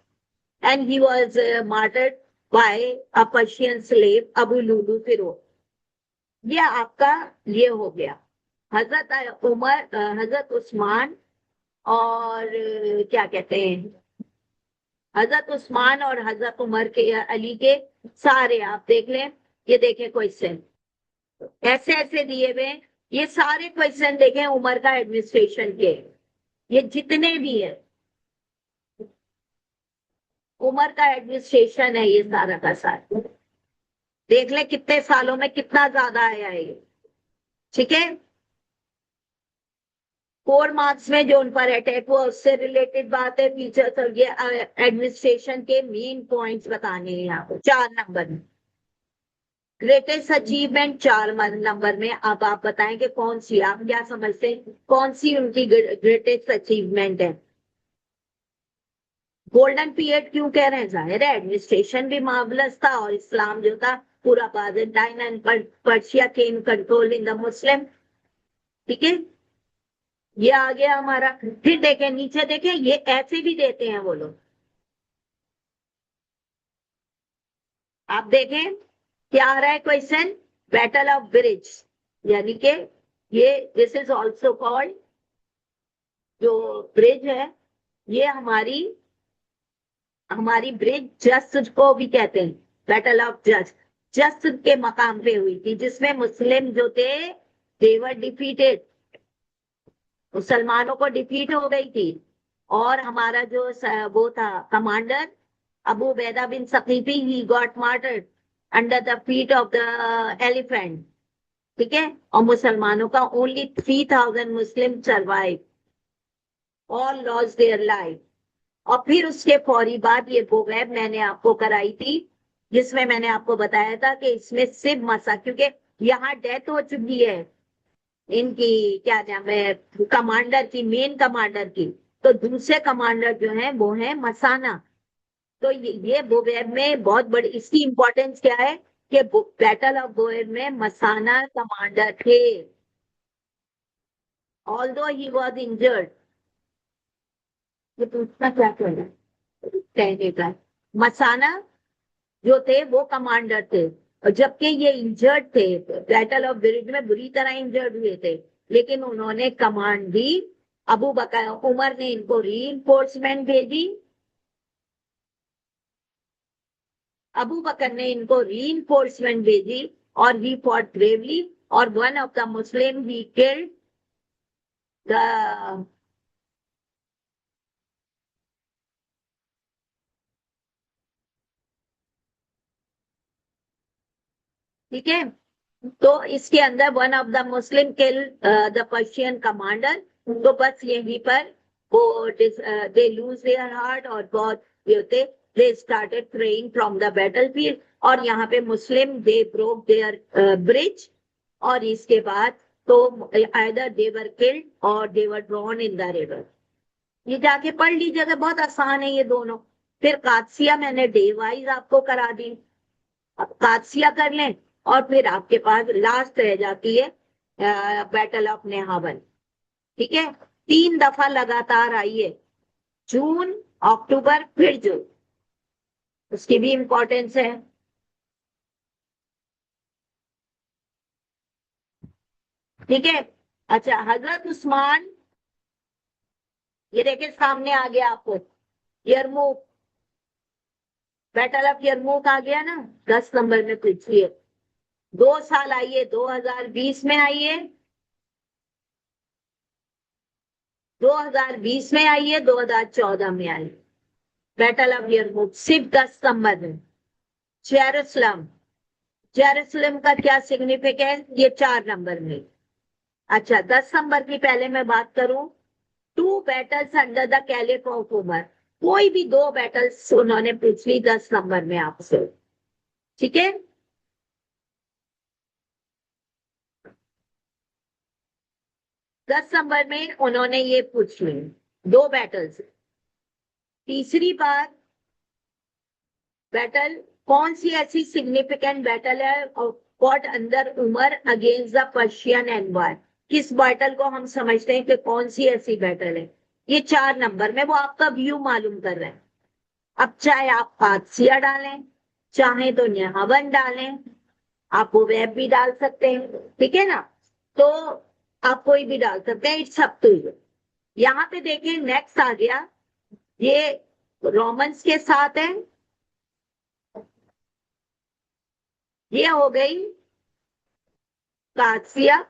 And he was martyred by a Persian slave Abu Lulu Firoz. ये आपका ये हो गया। हजरत उमर, हजरत उस्मान और क्या कहते हैं, हजरत उस्मान और हजरत उमर के, अली के सारे आप देख लें। ये देखें क्वेश्चन ऐसे ऐसे दिए हुए, ये सारे क्वेश्चन देखें उमर का एडमिनिस्ट्रेशन के, ये जितने भी है उमर का एडमिनिस्ट्रेशन है, ये सारा का सारा देख ले कितने सालों में कितना ज्यादा आया है ये, ठीक है। 4 मार्क्स में जो उन पर अटैक हुआ उससे रिलेटेड बात है, फीचर्स और ये एडमिनिस्ट्रेशन के मेन पॉइंट्स बताने हैं यहाँ पे 4 नंबर में। ग्रेटेस्ट अचीवमेंट 4 नंबर में। अब आप बताएं कि कौन सी, आप क्या समझते हैं कौन सी उनकी ग्रेटेस्ट अचीवमेंट है। गोल्डन पीरियड क्यों कह रहे हैं, जाहिर है एडमिनिस्ट्रेशन भी मार्वलस था और इस्लाम जो था पूरा बाजेंटाइन एंड पर्शिया के in control in the Muslim, ठीक है। ये आ गया हमारा। फिर देखें नीचे, देखें ये ऐसे भी देते हैं वो लोग, आप देखें क्या आ रहा है क्वेश्चन। बैटल ऑफ ब्रिज, यानी कि ये दिस इज ऑल्सो कॉल्ड, जो ब्रिज है ये हमारी हमारी ब्रिज जस्ट को भी कहते हैं, बैटल ऑफ जस्ट, जस्ट के मकाम पे हुई थी, जिसमें मुस्लिम जो थे देवर डिफीटेड, मुसलमानों को डिफीट हो गई थी। और हमारा जो वो था commander Abu Baida bin Saqifi, he got martyred under the feet of the elephant, ठीक है। और मुसलमानों का only 3000 Muslim survive, all lost their life. और फिर उसके फौरी बाद ये बोगैब मैंने आपको कराई थी, जिसमें मैंने आपको बताया था कि इसमें सिर्फ मसा, क्योंकि यहाँ डेथ हो चुकी है इनकी, क्या नाम है, कमांडर की, मेन कमांडर की, तो दूसरे कमांडर जो है वो है मसाना। तो ये बोगैब में बहुत बड़ी इसकी इंपॉर्टेंस क्या है कि बैटल ऑफ बोगैब में मसाना कमांडर थे, ऑल्दो ही वॉज इंजर्ड। ये पूछना क्या करना कहने का, मसाना जो थे वो कमांडर थे, और जबकि ये इंजर्ड थे, बैटल ऑफ ब्रिज में बुरी तरह इंजर्ड हुए थे, लेकिन उन्होंने कमांड दी। अबू बकर उमर ने इनको री इन्फोर्समेंट भेजी, अबू बकर ने इनको री इन्फोर्समेंट भेजी, और ही फॉट ब्रेवली, और one of the Muslim he killed the, ठीक है। तो इसके अंदर one of the Muslim kill the Persian commander, तो बस यहीं पर वो दे लूज देयर हार्ट, और बहुत ये होते, they started praying from the battlefield, और यहाँ पे मुस्लिम दे ब्रोक देयर ब्रिज, और इसके बाद तो आइदर दे वर किल्ड और दे वर ड्रॉन इन द रिवर। ये जाके पढ़ लीजिएगा, बहुत आसान है ये दोनों। फिर कादसिया मैंने डे वाइज आपको करा दी, अब कादसिया कर लें, और फिर आपके पास लास्ट रह जाती है बैटल ऑफ नेहावन, ठीक है। 3 दफा लगातार आई है, जून, अक्टूबर, फिर जून, उसकी भी इंपॉर्टेंस है, ठीक है। अच्छा, हजरत उस्मान, ये देखिए सामने आ गया आपको, यरमुक, बैटल ऑफ यरमुक आ गया ना, 10 नंबर में पूछिए। 2 साल आई है, 2020 में आई है, 2020 में आई है, 2014 में आई, बैटल ऑफ यरमुक सिर्फ 10 नंबर में। जेरूसलम, जेरूसलम का क्या सिग्निफिकेंस, ये 4 नंबर में। अच्छा, 10 नंबर की पहले मैं बात करूं, 2 battles under the caliph of Umar, कोई भी 2 बैटल्स उन्होंने पूछ ली 10 नंबर में आपसे, ठीक है। 10 नंबर में उन्होंने ये पूछ ली 2 बैटल्स। तीसरी बात, बैटल कौन सी ऐसी सिग्निफिकेंट बैटल है fought under Umar against the Persian empire, किस बैटल को हम समझते हैं कि कौन सी ऐसी बैटल है, ये 4 नंबर में वो आपका व्यू मालूम कर रहे हैं। अब चाहे आप कादसिया डालें, चाहे तो नेहावन डालें, आप वो वेब भी डाल सकते हैं, ठीक है ना। तो आप कोई भी डाल सकते हैं, इट्स अप टू यू। यहाँ पे देखिए नेक्स्ट आ गया, ये रोमन्स के साथ है, ये हो गई कादसिया,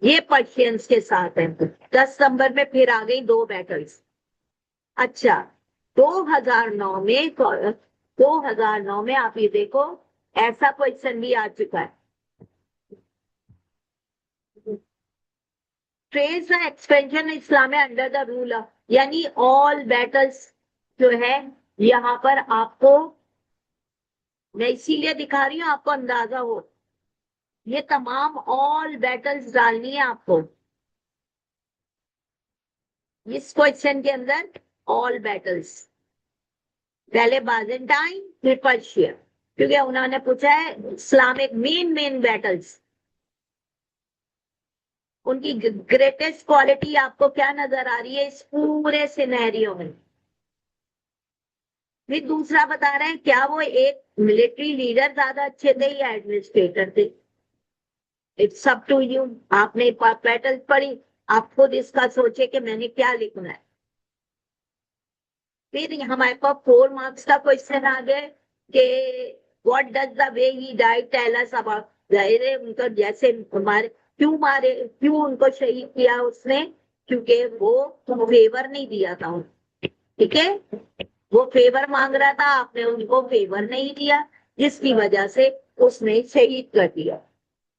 ये पर्शियंस के साथ है। 10 नंबर में फिर आ गई 2 बैटल्स। अच्छा, 2009 में 2009 में आप ये देखो, ऐसा क्वेश्चन भी आ चुका है, trace the expansion Islam under the rule, यानी ऑल बैटल्स जो है, यहाँ पर आपको मैं इसीलिए दिखा रही हूँ आपको अंदाजा हो, ये तमाम ऑल बैटल्स डालनी है आपको इस क्वेश्चन के अंदर, ऑल बैटल्स, पहले बाजेंटाइन फिर पर्शिया, क्योंकि उन्होंने पूछा है इस्लामिक मेन बैटल्स, उनकी ग्रेटेस्ट क्वालिटी आपको क्या नजर आ रही है इस पूरे सिनेरियो में। फिर दूसरा बता रहे हैं, क्या वो एक मिलिट्री लीडर ज्यादा अच्छे थे या एडमिनिस्ट्रेटर थे, इट्स अप टू यू। आपने पेटल पढ़ी, आप खुद इसका सोचे कि मैंने क्या लिखना है। फिर हमारे पास 4 मार्क्स का क्वेश्चन आ गया कि what does the way he died tell us about. जाहिर है उनका जैसे मारे क्यों उनको शहीद किया उसने, क्योंकि वो फेवर नहीं दिया था उनको। ठीक है, वो फेवर मांग रहा था, आपने उनको फेवर नहीं दिया, जिसकी वजह से उसने शहीद कर दिया।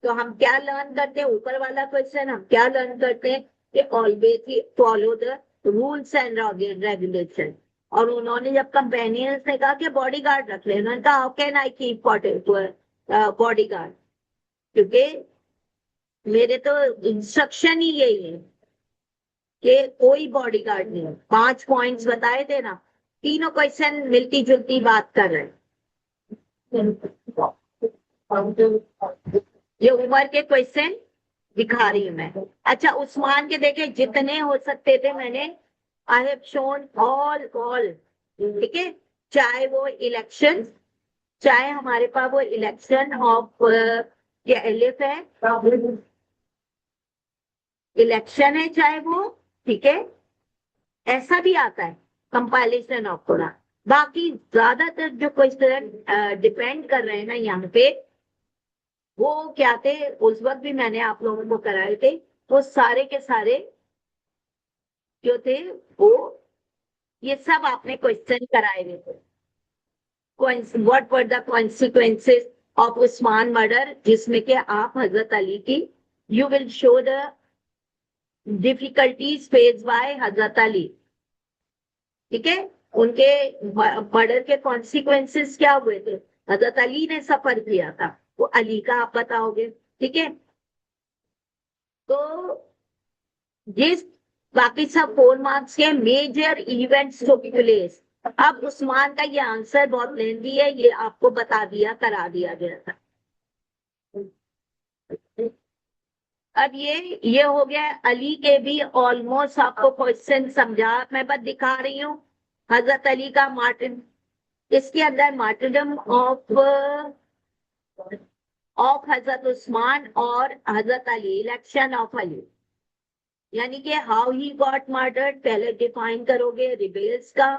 तो हम क्या लर्न करते हैं, ऊपर वाला क्वेश्चन हम क्या लर्न करते हैं कि always follow the rules and regulation. और उन्होंने जब कंपेनियंस ने कहा कि बॉडी गार्ड रख ले, उन्होंने कहा how can I keep body guard, क्योंकि मेरे तो इंस्ट्रक्शन ही यही है कि कोई बॉडी गार्ड नहीं है। 5 पॉइंट्स बताए थे ना, तीनों क्वेश्चन मिलती जुलती बात कर रहे हैं। ये उमर के क्वेश्चन दिखा रही हूं मैं। अच्छा, उस्मान के देखे जितने हो सकते थे मैंने, आई हैव शोन ऑल। ठीक है, चाहे वो इलेक्शन, चाहे हमारे पास वो इलेक्शन ऑफ क्या एलिफ है, इलेक्शन है चाहे वो, ठीक है, ऐसा भी आता है कंपाइलेशन ऑफ कुरान। बाकी ज्यादातर जो क्वेश्चन डिपेंड कर रहे हैं ना यहाँ पे, वो क्या थे, उस वक्त भी मैंने आप लोगों को कराए थे, वो सारे के सारे जो थे वो ये सब आपने क्वेश्चन कराए हुए थे। What were the consequences of Usman murder, जिसमें कि आप हजरत अली की, you will show the difficulties face by हजरत अली। ठीक है, उनके मर्डर के कॉन्सिक्वेंसेस क्या हुए थे, हजरत अली ने सफर किया था, वो अली का आप बताओगे। ठीक है, तो जिस बाकी सब 4 मार्क्स के मेजर इवेंट्स टुक प्लेस। अब उस्मान का ये आंसर बहुत लेंदी है, ये आपको बता दिया, करा दिया गया था। अब ये हो गया अली के भी ऑलमोस्ट आपको क्वेश्चन समझा, मैं बस दिखा रही हूँ हजरत अली का मार्टिन। इसके अंदर मार्टिडम ऑफ हजरत उस्मान और हजरत अली, इलेक्शन ऑफ अली, यानी कि हाउ ही गॉट मर्डर्ड पहले डिफाइन करोगे रिबेल्स का,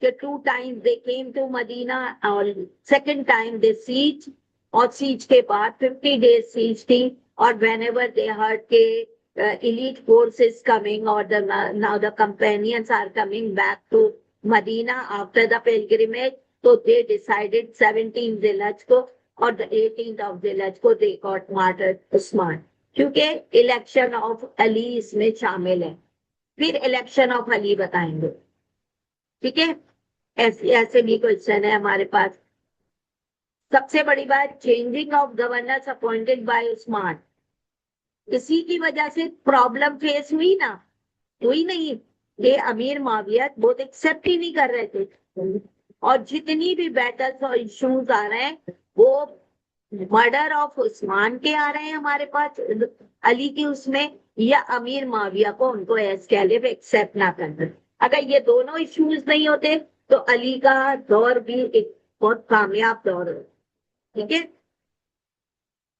कि 2 times they came to Medina और सेकंड टाइम दे सीज, और सीज के बाद 50 डेज सीज थी, और whenever they heard के elite force is coming or now the companions are coming back to Medina after the pilgrimage, तो they decided 17 Zilhaj को और the 18th of Zilhaj को they got martyred Usman, क्योंकि election of Ali इसमें शामिल है। फिर इलेक्शन ऑफ अली बताएंगे। ठीक है, ऐसे ऐसे भी क्वेश्चन है हमारे पास। सबसे बड़ी बात, changing of governors appointed by Usman, इसी की वजह से प्रॉब्लम फेस हुई ना, हुई नहीं, ये अमीर माविया बहुत एक्सेप्ट ही नहीं कर रहे थे। और जितनी भी बैटल्स और इश्यूज आ रहे हैं वो मर्डर ऑफ उस्मान के आ रहे हैं हमारे पास, अली की उसमें, या अमीर माविया को उनको एज कैलिफ एक्सेप्ट ना करना। अगर ये दोनों इश्यूज नहीं होते तो अली का दौर भी एक बहुत कामयाब दौर है। ठीक है,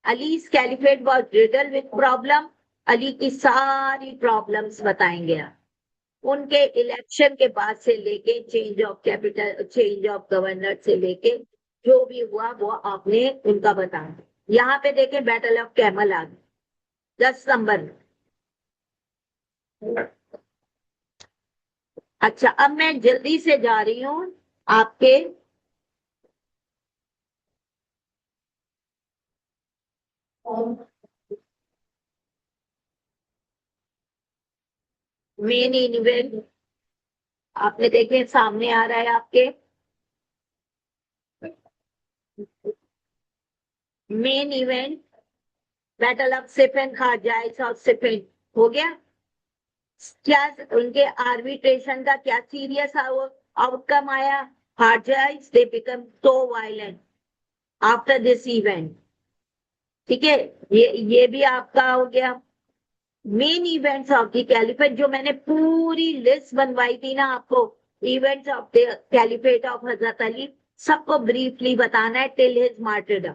अली's caliphate was riddled with problem, Ali की सारी प्रॉब्लम्स बताएंगे आप। उनके इलेक्शन के बाद से लेके change of capital, change of governor से लेके जो भी हुआ वो आपने उनका बताया। यहाँ पे देखें बैटल ऑफ कैमल आ गई 10 नंबर में। अच्छा, अब मैं जल्दी से जा रही हूँ आपके मेन इवेंट, आपने देखे सामने आ रहा है आपके मेन इवेंट, बैटल ऑफ सिफिन, खारजाइस और सिफिन हो गया। क्या उनके आर्बिट्रेशन का क्या सीरियस आउटकम आया, Kharijites they become so violent after this event. ठीक है, ये भी आपका हो गया main events of the caliphate, जो मैंने पूरी लिस्ट बनवाई थी ना आपको, events of the caliphate of Hazrat Ali, सबको ब्रीफली बताना है टिल हिज मार्टरडम।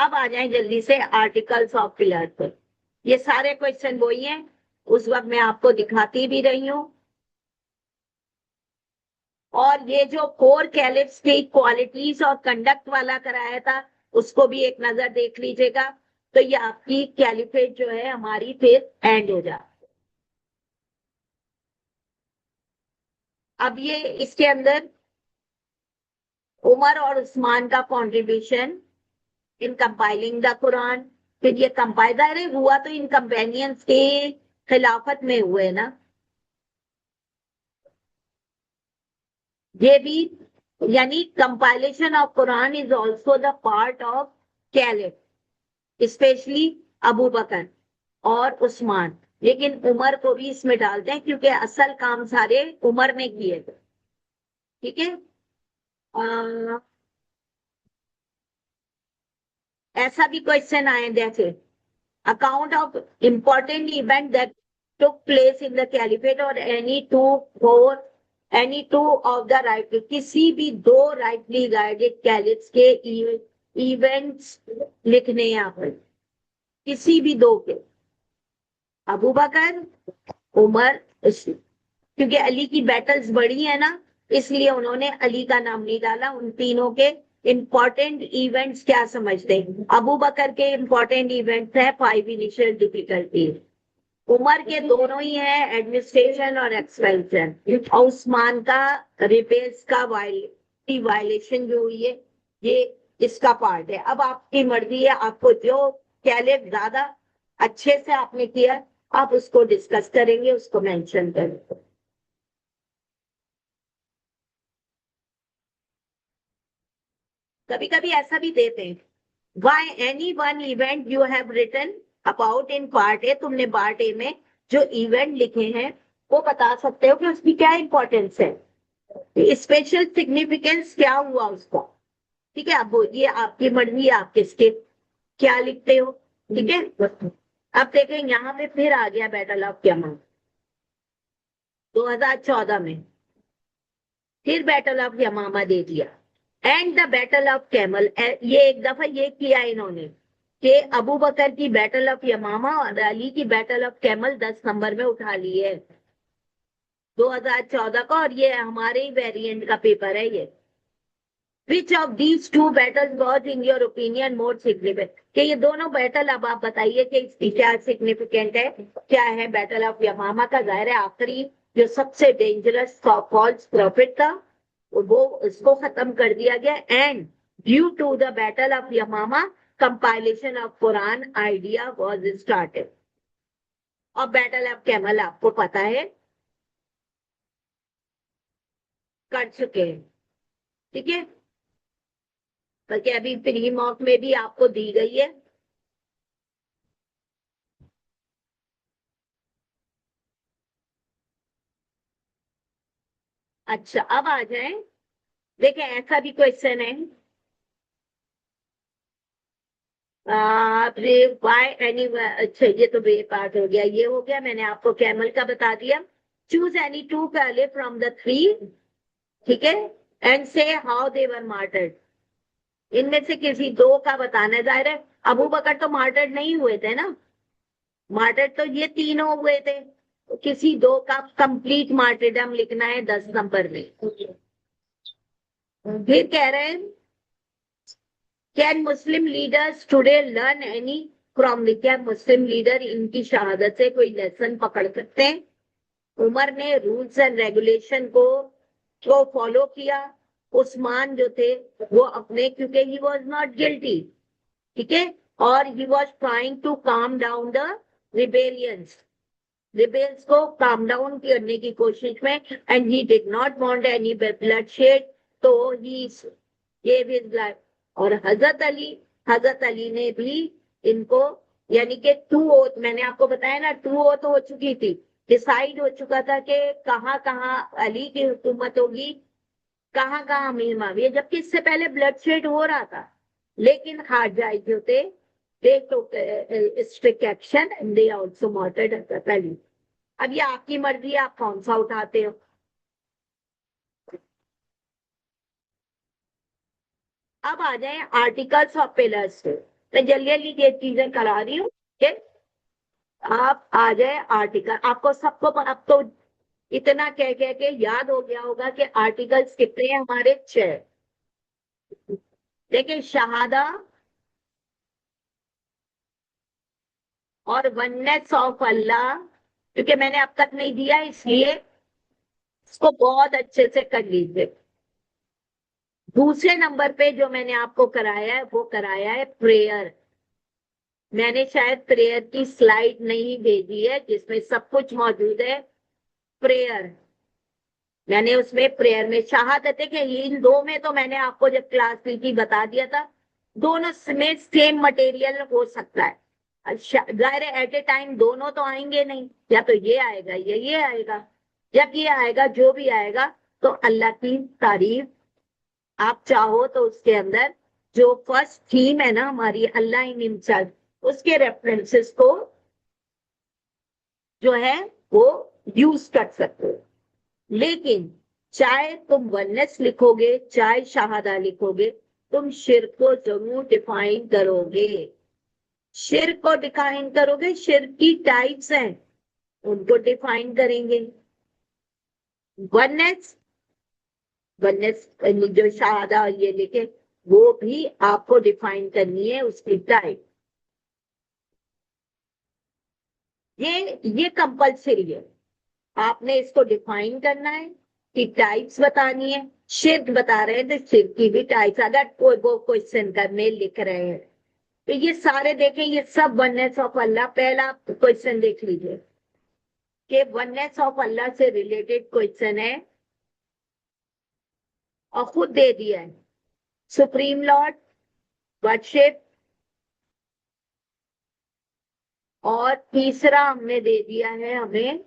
अब आ जाए जल्दी से आर्टिकल्स ऑफ पिलर पर। ये सारे क्वेश्चन वही हैं, उस वक्त मैं आपको दिखाती भी रही हूं। और ये जो फोर कैलिप्स की क्वालिटीज और कंडक्ट वाला कराया था, उसको भी एक नजर देख लीजिएगा। तो ये आपकी कैलिफेट जो है हमारी फिर एंड हो जाए। अब ये इसके अंदर उमर और उस्मान का contribution in compiling the Quran. फिर ये कंपाइलर हुआ तो इन कंपेनियंस के खिलाफत में हुए ना, ये भी। यानी compilation of Quran is also the part of caliph, specially Abu Bakr और उस्मान। लेकिन उमर को भी इसमें डालते हैं क्योंकि असल काम सारे उमर ने किए थे। ठीक है। ऐसा भी क्वेश्चन आए जैसे account of important event that took place in the caliphate or any two of the right, किसी भी दो rightly guided caliphs के इवेंट्स लिखने हैं यहाँ पर, किसी भी दो के, अबू बकर, उमर, क्योंकि अली की बैटल्स बड़ी है ना, इसलिए उन्होंने अली का नाम नहीं डाला। उन तीनों के इंपॉर्टेंट इवेंट्स क्या समझते हैं? अबू बकर के इंपॉर्टेंट इवेंट्स है 5 इनिशियल डिफिकल्टी, उमर के दोनों ही है एडमिनिस्ट्रेशन और एक्सपेंशन, और उस्मान का रिपेयर्स का वायलेशन जो हुई है, ये इसका पार्ट है। अब आपकी मर्जी है, आपको जो कैलेब ज्यादा अच्छे से आपने किया आप उसको डिस्कस करेंगे, उसको मेंशन करेंगे। कभी कभी ऐसा भी देते हैं, why any one event you have written about in part A, तुमने पार्ट ए में जो इवेंट लिखे हैं वो बता सकते हो कि उसकी क्या इंपॉर्टेंस है, स्पेशल सिग्निफिकेंस क्या हुआ उसका। ठीक है, अब ये आपकी मर्जी, आप किसके क्या लिखते हो। ठीक है। अब देखें यहाँ पे फिर आ गया बैटल ऑफ यमन 2014 में, फिर बैटल ऑफ यमामा दे दिया and the battle of camel. ये एक दफा ये किया इन्होंने कि अबू बकर की बैटल ऑफ यमामा और अली की बैटल ऑफ कैमल 10 नंबर में उठा ली है 2014 का, और ये हमारे ही वेरिएंट का पेपर है ये। Which of these two battle was in your opinion more significant, कि ये दोनों बैटल, अब आप बताइए कि इसकी क्या सिग्निफिकेंट है, क्या है। बैटल ऑफ यमामा का जाहिर है आखिरी जो सबसे डेंजरस फॉल्स प्रॉफिट था वो इसको खत्म कर दिया गया, and due to the battle of Yamama compilation of Quran idea was started. और बैटल ऑफ कैमल आपको पता है कर चुके हैं। ठीक है, बल्कि अभी प्री मॉक में भी आपको दी गई है। अच्छा, अब आ जाए, देखें ऐसा भी क्वेश्चन है, वाई एनी, अच्छा ये तो बे पार्ट हो गया, ये हो गया, मैंने आपको कैमल का बता दिया। चूज एनी टू पहले फ्रॉम द थ्री, ठीक है, एंड से हाउ दे वर मार्टर्ड। इनमें से किसी दो का बताना है। जाहिर है अबू बकर तो मार्टर्ड नहीं हुए थे ना, मार्टर्ड तो ये तीनों हुए थे, तो किसी दो का कंप्लीट मार्टरडम लिखना है 10 नंबर में। फिर कह रहे हैं can Muslim leaders today learn any from the, क्या मुस्लिम लीडर इनकी शहादत से कोई लेसन पकड़ सकते हैं? उमर ने रूल्स एंड रेगुलेशन को फॉलो किया, उस्मान जो थे वो अपने, क्योंकि ही वॉज नॉट गिल्टी, ठीक है, और he was trying to calm down the rebellions, rebels को काम डाउन करने की कोशिश में, and he did not want any bloodshed, तो ही गेव हिज लाइफ। और हजरत अली ने भी इनको, यानी कि टू ओथ, मैंने आपको बताया ना टू ओथ हो चुकी थी, डिसाइड हो चुका था कि कहाँ कहाँ अली की हुकूमत होगी, कहाँ कहाँ अमीर माविया, जबकि इससे पहले ब्लडशेड हो रहा था। लेकिन खारजाई जो थे they took strict action and they also martyred Hazrat Ali. अब ये आपकी मर्जी है, आप कौन सा उठाते हो। अब आ जाए आर्टिकल्स ऑफ पिलर्स पे। मैं जल्दी जल्दी ये चीजें करा रही हूँ कि आप आ जाए आर्टिकल। आपको सबको अब तो इतना कह कह के याद हो गया होगा कि आर्टिकल्स कितने हैं हमारे, 6। देखिए, शहादा और वननेस ऑफ अल्लाह, क्योंकि मैंने अब तक नहीं दिया इसलिए इसको बहुत अच्छे से कर लीजिए। दूसरे नंबर पे जो मैंने आपको कराया है वो कराया है प्रेयर। मैंने शायद प्रेयर की स्लाइड नहीं भेजी है जिसमें सब कुछ मौजूद है। प्रेयर मैंने उसमें प्रेयर में शहादत है कि इन दो में तो मैंने आपको जब क्लास ली थी बता दिया था, दोनों में सेम मटेरियल हो सकता है। जाहिर है एट ए टाइम दोनों तो आएंगे नहीं, या तो ये आएगा या ये आएगा। जब ये आएगा, जो भी आएगा, तो अल्लाह की तारीफ। आप चाहो तो उसके अंदर जो फर्स्ट थीम है ना हमारी, अल्लाह इन हिमसेल्फ, उसके रेफरेंसेस को जो है वो यूज कर सकते हो। लेकिन चाहे तुम वननेस लिखोगे चाहे शहादा लिखोगे, तुम शिर्क को जरूर डिफाइन करोगे। शिर्क को डिफाइन करोगे, शिर्क की टाइप्स हैं उनको डिफाइन करेंगे। वननेस, वननेस जो शहादा ये लिखे वो भी आपको डिफाइन करनी है, उसकी टाइप। ये कंपल्सरी है, आपने इसको डिफाइन करना है कि टाइप्स बतानी है। शिर्क बता रहे हैं तो शिर्क की भी टाइप्स, अगर कोई वो क्वेश्चन करने लिख रहे हैं तो ये सारे देखें, ये सब वननेस ऑफ अल्लाह। पहला क्वेश्चन देख लीजिए कि वननेस ऑफ अल्लाह से रिलेटेड क्वेश्चन है और खुद दे दिया है, सुप्रीम लॉर्ड, वर्शिप, और तीसरा हमने दे दिया है हमें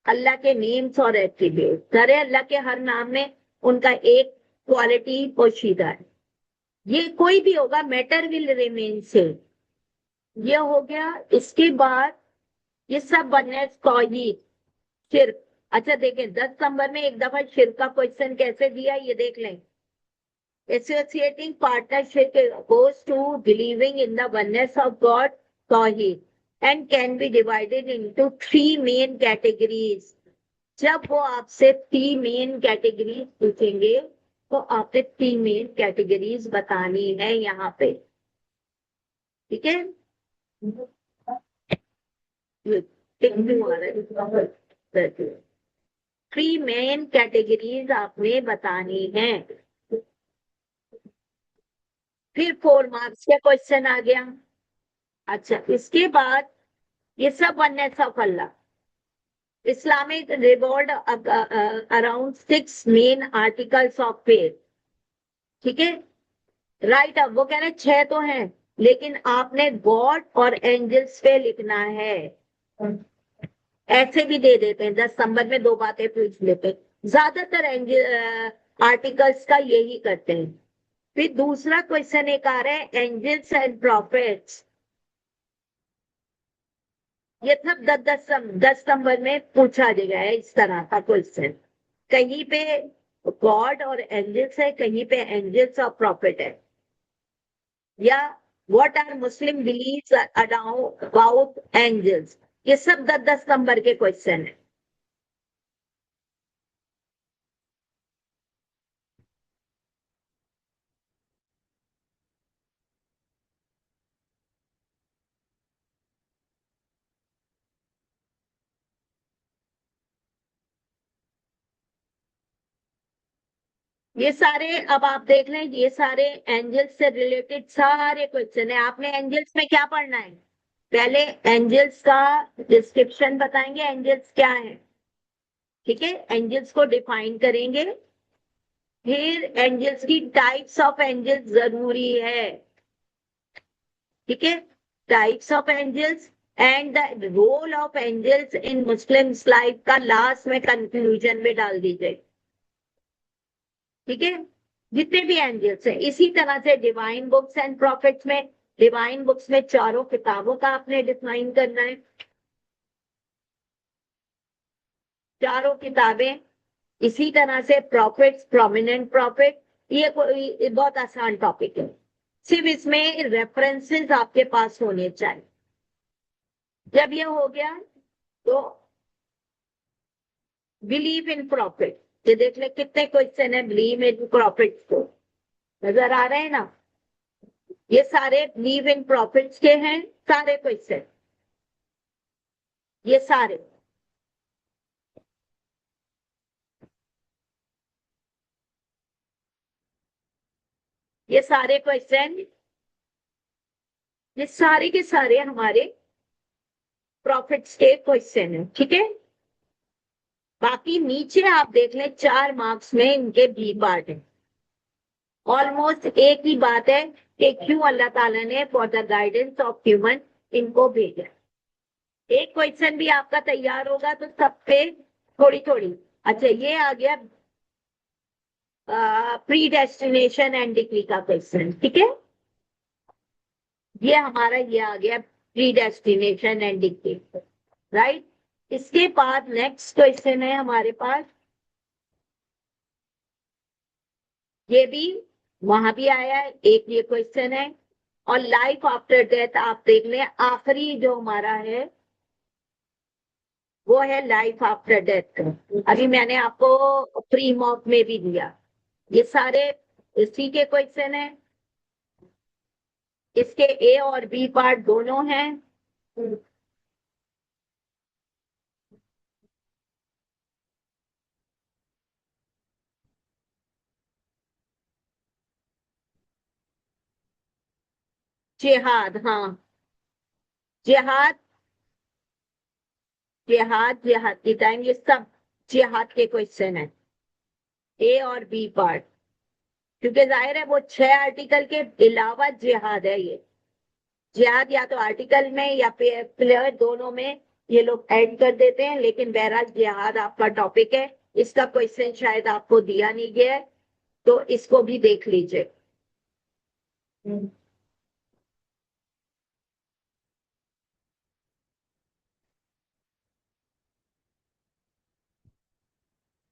अल्लाह के नेम्स और एट्रीब्यूट। अरे अल्लाह के हर नाम में उनका एक क्वालिटी पोशीदा है। ये कोई भी होगा, मैटर विल रिमेन सेम। ये हो गया। इसके बाद ये सब बनने तौहीद, शिर्क। अच्छा देखें 10 नंबर में एक दफा शिर्क का क्वेश्चन कैसे दिया ये देख लें। Associating partnership goes to believing in the oneness of God, tawhid, and can be divided into 3 main categories। जब वो आपसे 3 मेन कैटेगरीज पूछेंगे तो आपने 3 मेन कैटेगरीज बतानी है यहाँ पे, ठीक है। थ्री मेन कैटेगरीज आपने बतानी है। फिर 4 मार्क्स का क्वेश्चन आ गया। अच्छा, इसके बाद ये सब oneness of Allah, Islamic revolve around 6 main articles of faith, ठीक है। राइट, अब वो कह रहे 6 तो हैं लेकिन आपने गॉड और एंजल्स पे लिखना है। ऐसे भी दे देते हैं, 10 नंबर में 2 बातें पूछ लेते हैं, ज्यादातर एंजल आर्टिकल्स का यही करते हैं। फिर दूसरा क्वेश्चन एक आ रहा है, एंजल्स एंड प्रॉफिट्स। ये सब 10 नंबर में पूछा गया है इस तरह का क्वेश्चन। कहीं पे गॉड और एंजल्स है, कहीं पे एंजल्स और प्रॉफिट है, या what are Muslim beliefs about angels. ये सब 10 नंबर के क्वेश्चन है। ये सारे अब आप देख लें, ये सारे एंजल्स से रिलेटेड सारे क्वेश्चन है। आपने एंजल्स में क्या पढ़ना है, पहले एंजल्स का डिस्क्रिप्शन बताएंगे, एंजल्स क्या है, ठीक है, एंजल्स को डिफाइन करेंगे। फिर एंजल्स की टाइप्स ऑफ एंजल्स जरूरी है, ठीक है, types of angels and the role of angels in Muslim life का लास्ट में कंक्लूजन में डाल दीजिए, ठीक है। जितने भी एंजल्स हैं, इसी तरह से डिवाइन बुक्स एंड प्रॉफिट्स में, डिवाइन बुक्स में चारों किताबों का आपने डिफाइन करना है, चारों किताबें। इसी तरह से प्रॉफिट्स, प्रोमिनेंट प्रॉफिट, ये कोई बहुत आसान टॉपिक है, सिर्फ इसमें रेफरेंसेस आपके पास होने चाहिए। जब ये हो गया तो बिलीव इन प्रॉफिट, ये देख ले कितने क्वेश्चन है बिलीव इन प्रॉफिट को, नजर आ रहे हैं ना? ये सारे बिलीव इन प्रॉफिट्स के हैं, सारे क्वेश्चन, ये सारे। ये सारे क्वेश्चन, ये सारे के सारे हमारे प्रॉफिट्स के क्वेश्चन है, ठीक है। बाकी नीचे आप देख लें 4 मार्क्स में इनके बी पार्ट है। ऑलमोस्ट एक ही बात है कि क्यों अल्लाह ताला ने for the guidance of human इनको भेजा। एक क्वेश्चन भी आपका तैयार होगा तो सब पे थोड़ी थोड़ी। अच्छा, ये आ गया प्री डेस्टिनेशन एंड डिग्री का क्वेश्चन, ठीक है। ये हमारा ये आ गया pre destination and degree, right. इसके बाद नेक्स्ट क्वेश्चन है हमारे पास, ये भी वहां भी आया है, एक ये क्वेश्चन है। और लाइफ आफ्टर डेथ आप देख लें, आखिरी जो हमारा है वो है लाइफ आफ्टर डेथ। अभी मैंने आपको प्री मॉक में भी दिया, ये सारे इसी के क्वेश्चन है। इसके ए और बी पार्ट दोनों हैं। जिहाद, हाँ, जिहाद, जिहाद, जिहाद की टाइम, ये सब जिहाद के क्वेश्चन है, ए और बी पार्ट। क्योंकि जाहिर है वो 6 आर्टिकल के अलावा जिहाद है। ये जिहाद या तो आर्टिकल में या प्लेयर दोनों में ये लोग ऐड कर देते हैं, लेकिन बहरहाल जिहाद आपका टॉपिक है। इसका क्वेश्चन शायद आपको दिया नहीं गया है, तो इसको भी देख लीजिए।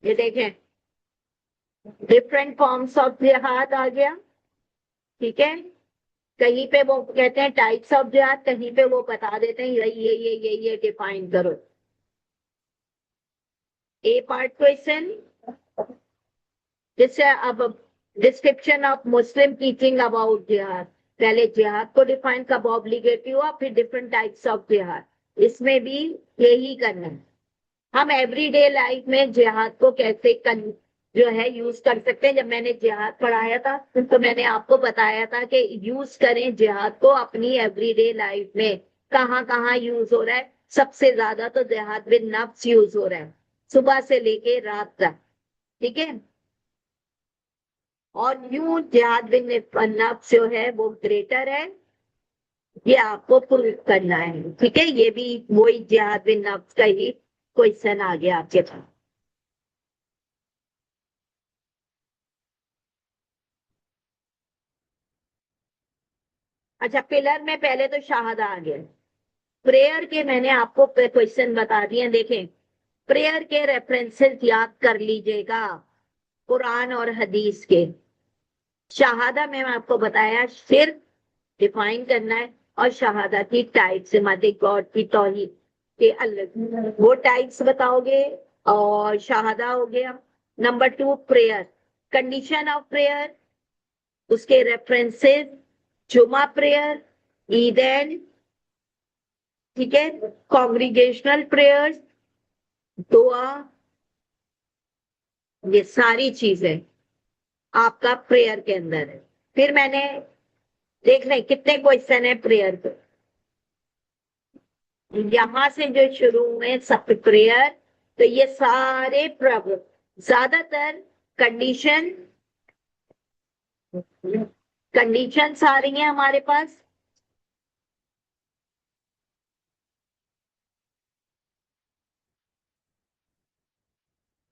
ये देखें, डिफरेंट फॉर्म्स ऑफ जिहाद आ गया, ठीक है। कहीं पे वो कहते हैं टाइप्स ऑफ जिहाद, कहीं पे वो बता देते हैं ये डिफाइन करो। ए पार्ट क्वेश्चन, जैसे अब description of Muslim teaching about जिहाद, पहले जिहाद को डिफाइन कब ऑब्लिगेटरी हुआ, फिर डिफरेंट टाइप्स ऑफ जिहाद। इसमें भी यही करना है। हम एवरीडे लाइफ में जिहाद को कैसे जो है यूज कर सकते हैं। जब मैंने जिहाद पढ़ाया था तो मैंने आपको बताया था कि यूज करें जिहाद को अपनी एवरीडे लाइफ में। कहाँ कहाँ यूज हो रहा है? सबसे ज्यादा तो जिहाद बिन नफ्स यूज हो रहा है, सुबह से लेके रात तक, ठीक है। और यूं जिहाद बिन नफ्स जो है वो ग्रेटर है, ये आपको प्रूव करना है, ठीक है। ये भी वही जिहाद बिन नफ्स का ही क्वेश्चन आ गया आपके पास। अच्छा, पिलर में पहले तो शहादा आ गया। प्रेयर के मैंने आपको क्वेश्चन बता दिए, देखें। प्रेयर के रेफरेंसेस याद कर लीजिएगा, कुरान और हदीस के। शहादा में मैं आपको बताया सिर्फ डिफाइन करना है, और शहादा की टाइप्स माते गॉड की तौहीद के अलग वो टाइप्स बताओगे। और शहादा हो गया। Number 2 prayer, condition of prayer, उसके रेफरेंसेस, जुमा प्रेयर, ईदेन, ठीक है, कॉन्ग्रीगेशनल प्रेयर्स, दुआ, ये सारी चीजें आपका प्रेयर के अंदर है। फिर मैंने देख रहे कितने क्वेश्चन है प्रेयर पे, यहां से जो शुरू हुए सब प्रेयर, तो ये सारे प्रॉब्लम ज्यादातर कंडीशन, कंडीशंस आ रही हैं हमारे पास।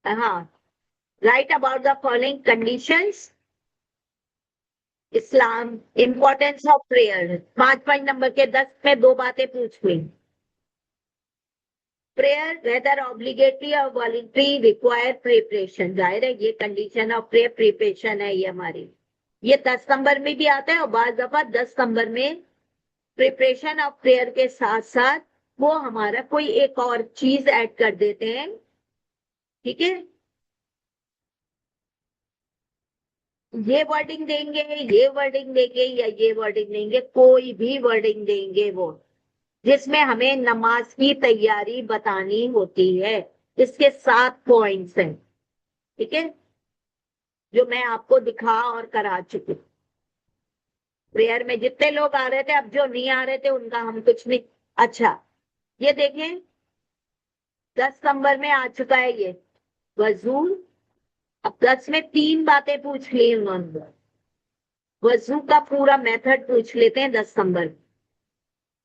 हाँ, right about the following conditions, Islam, importance of prayer. 5 point number के 10 में 2 बातें पूछ हुई। प्रेयर वेदर ऑब्लिगेटरी और वॉलंटरी रिक्वायर प्रिपरेशन, जाहिर है ये कंडीशन ऑफ प्रेयर प्रिपरेशन है ये हमारी। ये 10 नंबर में भी आता है और बार दफा 10 नंबर में प्रिपरेशन ऑफ प्रेयर के साथ साथ वो हमारा कोई एक और चीज ऐड कर देते हैं, ठीक है। ये वर्डिंग देंगे, ये वर्डिंग देंगे या ये वर्डिंग देंगे, कोई भी वर्डिंग देंगे वो, जिसमें हमें नमाज की तैयारी बतानी होती है। इसके 7 पॉइंट्स हैं, ठीक है, जो मैं आपको दिखा और करा चुकी। प्रेयर में जितने लोग आ रहे थे, अब जो नहीं आ रहे थे उनका हम कुछ नहीं। अच्छा, ये देखें 10 नंबर में आ चुका है ये वजू। अब 10 में 3 बातें पूछ ली उन्होंने, वजू का पूरा मेथड पूछ लेते हैं 10 नंबर में,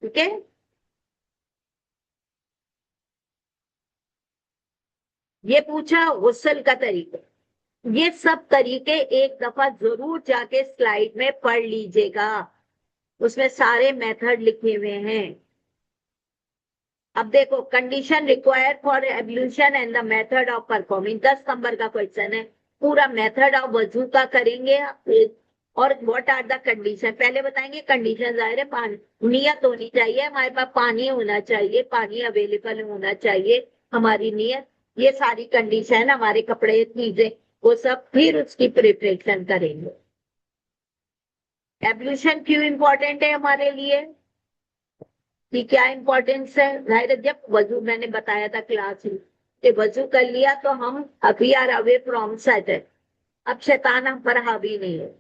ठीक है। ये पूछा गुस्ल का तरीका, ये सब तरीके एक दफा जरूर जाके स्लाइड में पढ़ लीजिएगा, उसमें सारे मेथड लिखे हुए हैं। अब देखो, condition required for ablution and the method of performing, 10 number का क्वेश्चन है। पूरा मेथड ऑफ वजू का करेंगे और व्हाट आर द कंडीशन, पहले बताएंगे कंडीशन। जाहिर है पानी, नियत होनी चाहिए, हमारे पास पानी होना चाहिए, पानी अवेलेबल होना चाहिए, हमारी नियत, ये सारी कंडीशन, हमारे कपड़े चीजें वो सब, फिर उसकी प्रिपरेशन करेंगे। एब्ल्यूशन क्यों इंपॉर्टेंट है हमारे लिए, कि क्या इंपॉर्टेंस है। जाहिर है जब वजू, मैंने बताया था क्लास में कि वजू कर लिया तो हम अभी आर अवे फ्रॉम सैटन, अब शैतान हम पर हावी नहीं है।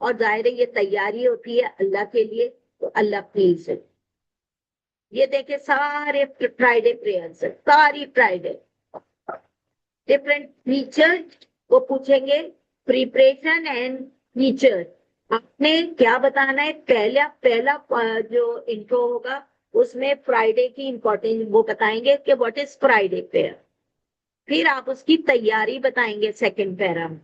और जाहिर है ये तैयारी होती है अल्लाह के लिए, तो अल्लाह प्लीज है। ये देखे सारे फ्राइडे प्रेयर्स है, सारी फ्राइडे डिफरेंट फीचर वो पूछेंगे, प्रिपरेशन एंड फीचर। आपने क्या बताना है, पहला पहला जो इंट्रो होगा उसमें फ्राइडे की इंपॉर्टेंस वो बताएंगे कि व्हाट इज फ्राइडे प्रेयर। फिर आप उसकी तैयारी बताएंगे सेकंड पैरा में।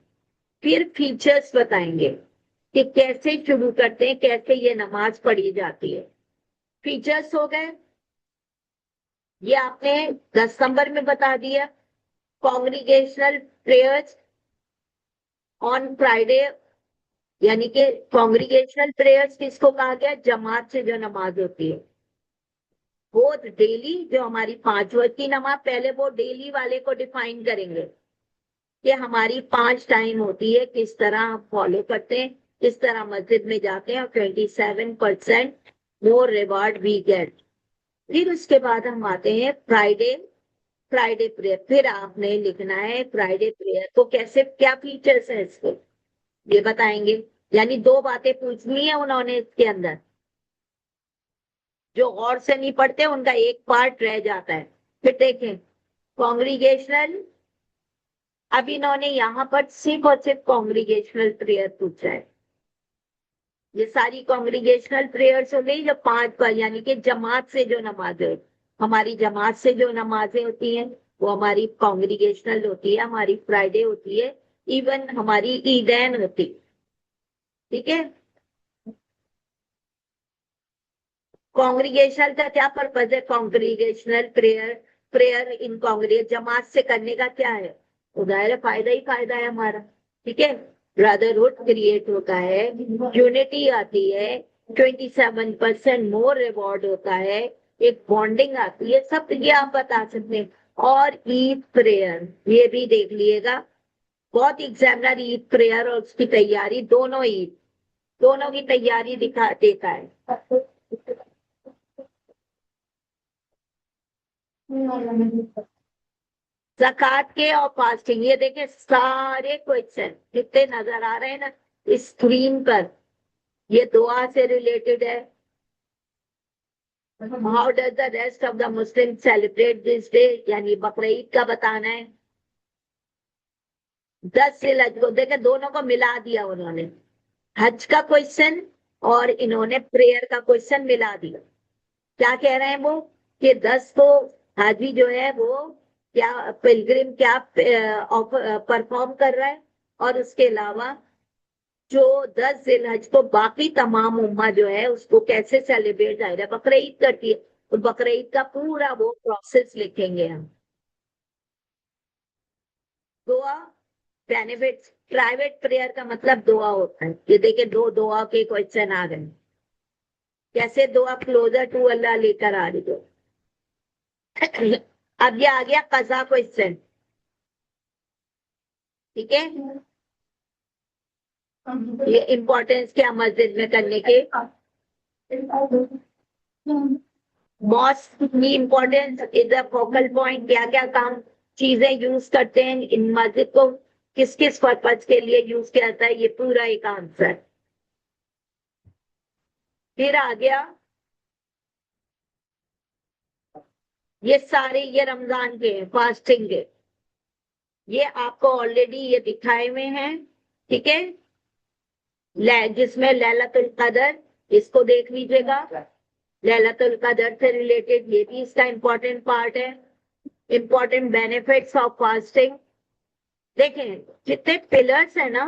फिर फीचर्स बताएंगे कि कैसे शुरू करते हैं, कैसे ये नमाज पढ़ी जाती है। फीचर्स हो गए, ये आपने 10 नंबर में बता दिया। कॉन्ग्रीगेशनल प्रेयर्स ऑन फ्राइडे, यानी कि कॉन्ग्रीगेशनल प्रेयर्स किसको कहा गया, जमात से जो नमाज होती है वो डेली, जो हमारी 5 वक्त की नमाज, पहले वो डेली वाले को डिफाइन करेंगे कि हमारी 5 टाइम होती है, किस तरह हम फॉलो करते हैं, किस तरह मस्जिद में जाते हैं, और 27% मोर रिवार्ड वी गेट। फिर उसके बाद हम आते हैं फ्राइडे, फ्राइडे प्रेयर। फिर आपने लिखना है फ्राइडे प्रेयर को कैसे, क्या फीचर्स है इसके, ये बताएंगे। यानी 2 बातें पूछनी है उन्होंने इसके अंदर, जो गौर से नहीं पढ़ते उनका एक पार्ट रह जाता है। फिर देखें कॉन्ग्रीगेशनल, अब इन्होंने यहाँ पर सिर्फ और सिर्फ कॉन्ग्रीगेशनल प्रेयर पूछा है। ये सारी कॉन्ग्रीगेशनल प्रेयर्स हो गई जो 5 पर, यानी कि जमात से जो नमाजें, हमारी जमात से जो नमाजें होती हैं वो हमारी कॉन्ग्रीगेशनल होती है, हमारी फ्राइडे होती है, इवन हमारी ईदैन होती, ठीक है। कॉन्ग्रीगेशनल का क्या पर्पज है, कॉन्ग्रीगेशनल प्रेयर, प्रेयर इन कॉन्ग्रीगेट जमात से करने का क्या है, तो जाहिर फायदा ही फायदा है हमारा, ठीक है। ब्रदरहुड क्रिएट होता है, यूनिटी आती है, 27% मोर रिवॉर्ड होता है, एक बॉन्डिंग आती है, सब ये आप बता सकते हैं। और ईद प्रेयर ये भी देख लिएगा, बहुत एग्जामिनर ईद प्रेयर और उसकी तैयारी, दोनों ईद, दोनों की तैयारी दिखा देता है। ज़कात के और फास्टिंग, ये देखें सारे क्वेश्चन कितने नजर आ रहे हैं ना इस स्क्रीन पर, ये दुआ से रिलेटेड है। How does the rest of the Muslim celebrate this day, यानी बकरीद का बताना है। 10 जिलहज को देखे, दोनों को मिला दिया उन्होंने, हज का क्वेश्चन और इन्होंने प्रेयर का क्वेश्चन मिला दिया। क्या कह रहे हैं वो, कि 10 को हाजी जो है वो क्या पिलग्रिम क्या परफॉर्म कर रहा है, और उसके अलावा जो 10 जिलहज को बाकी तमाम उम्मा जो है उसको कैसे सेलिब्रेट, जाहिर है बकरीद करती है। तो बकरा ईद का पूरा वो प्रोसेस लिखेंगे हम। दुआ, बेनिफिट्स। प्राइवेट प्रेयर का मतलब दुआ होता है। ये देखिए, दो दुआ के क्वेश्चन आ गए। कैसे दुआ क्लोजर टू अल्लाह लेकर आ रही हो। अब ये आ गया कज़ा क्वेश्चन। ठीक है, ये इम्पोर्टेंस क्या मस्जिद में करने के, मॉस्क की importance is a focal point. क्या क्या काम चीजें यूज करते हैं इन मस्जिद को, किस किस पर्पज के लिए यूज किया जाता है, ये पूरा एक आंसर। फिर आ गया ये सारे, ये रमजान के हैं, फास्टिंग के। ये आपको ऑलरेडी ये दिखाए हुए हैं। ठीक है, जिसमें लैलतुल कदर, इसको देख लीजिएगा। लैलतुल कदर से रिलेटेड ये भी इसका इंपॉर्टेंट पार्ट है। Important benefits of fasting. देखें जितने पिलर्स है ना,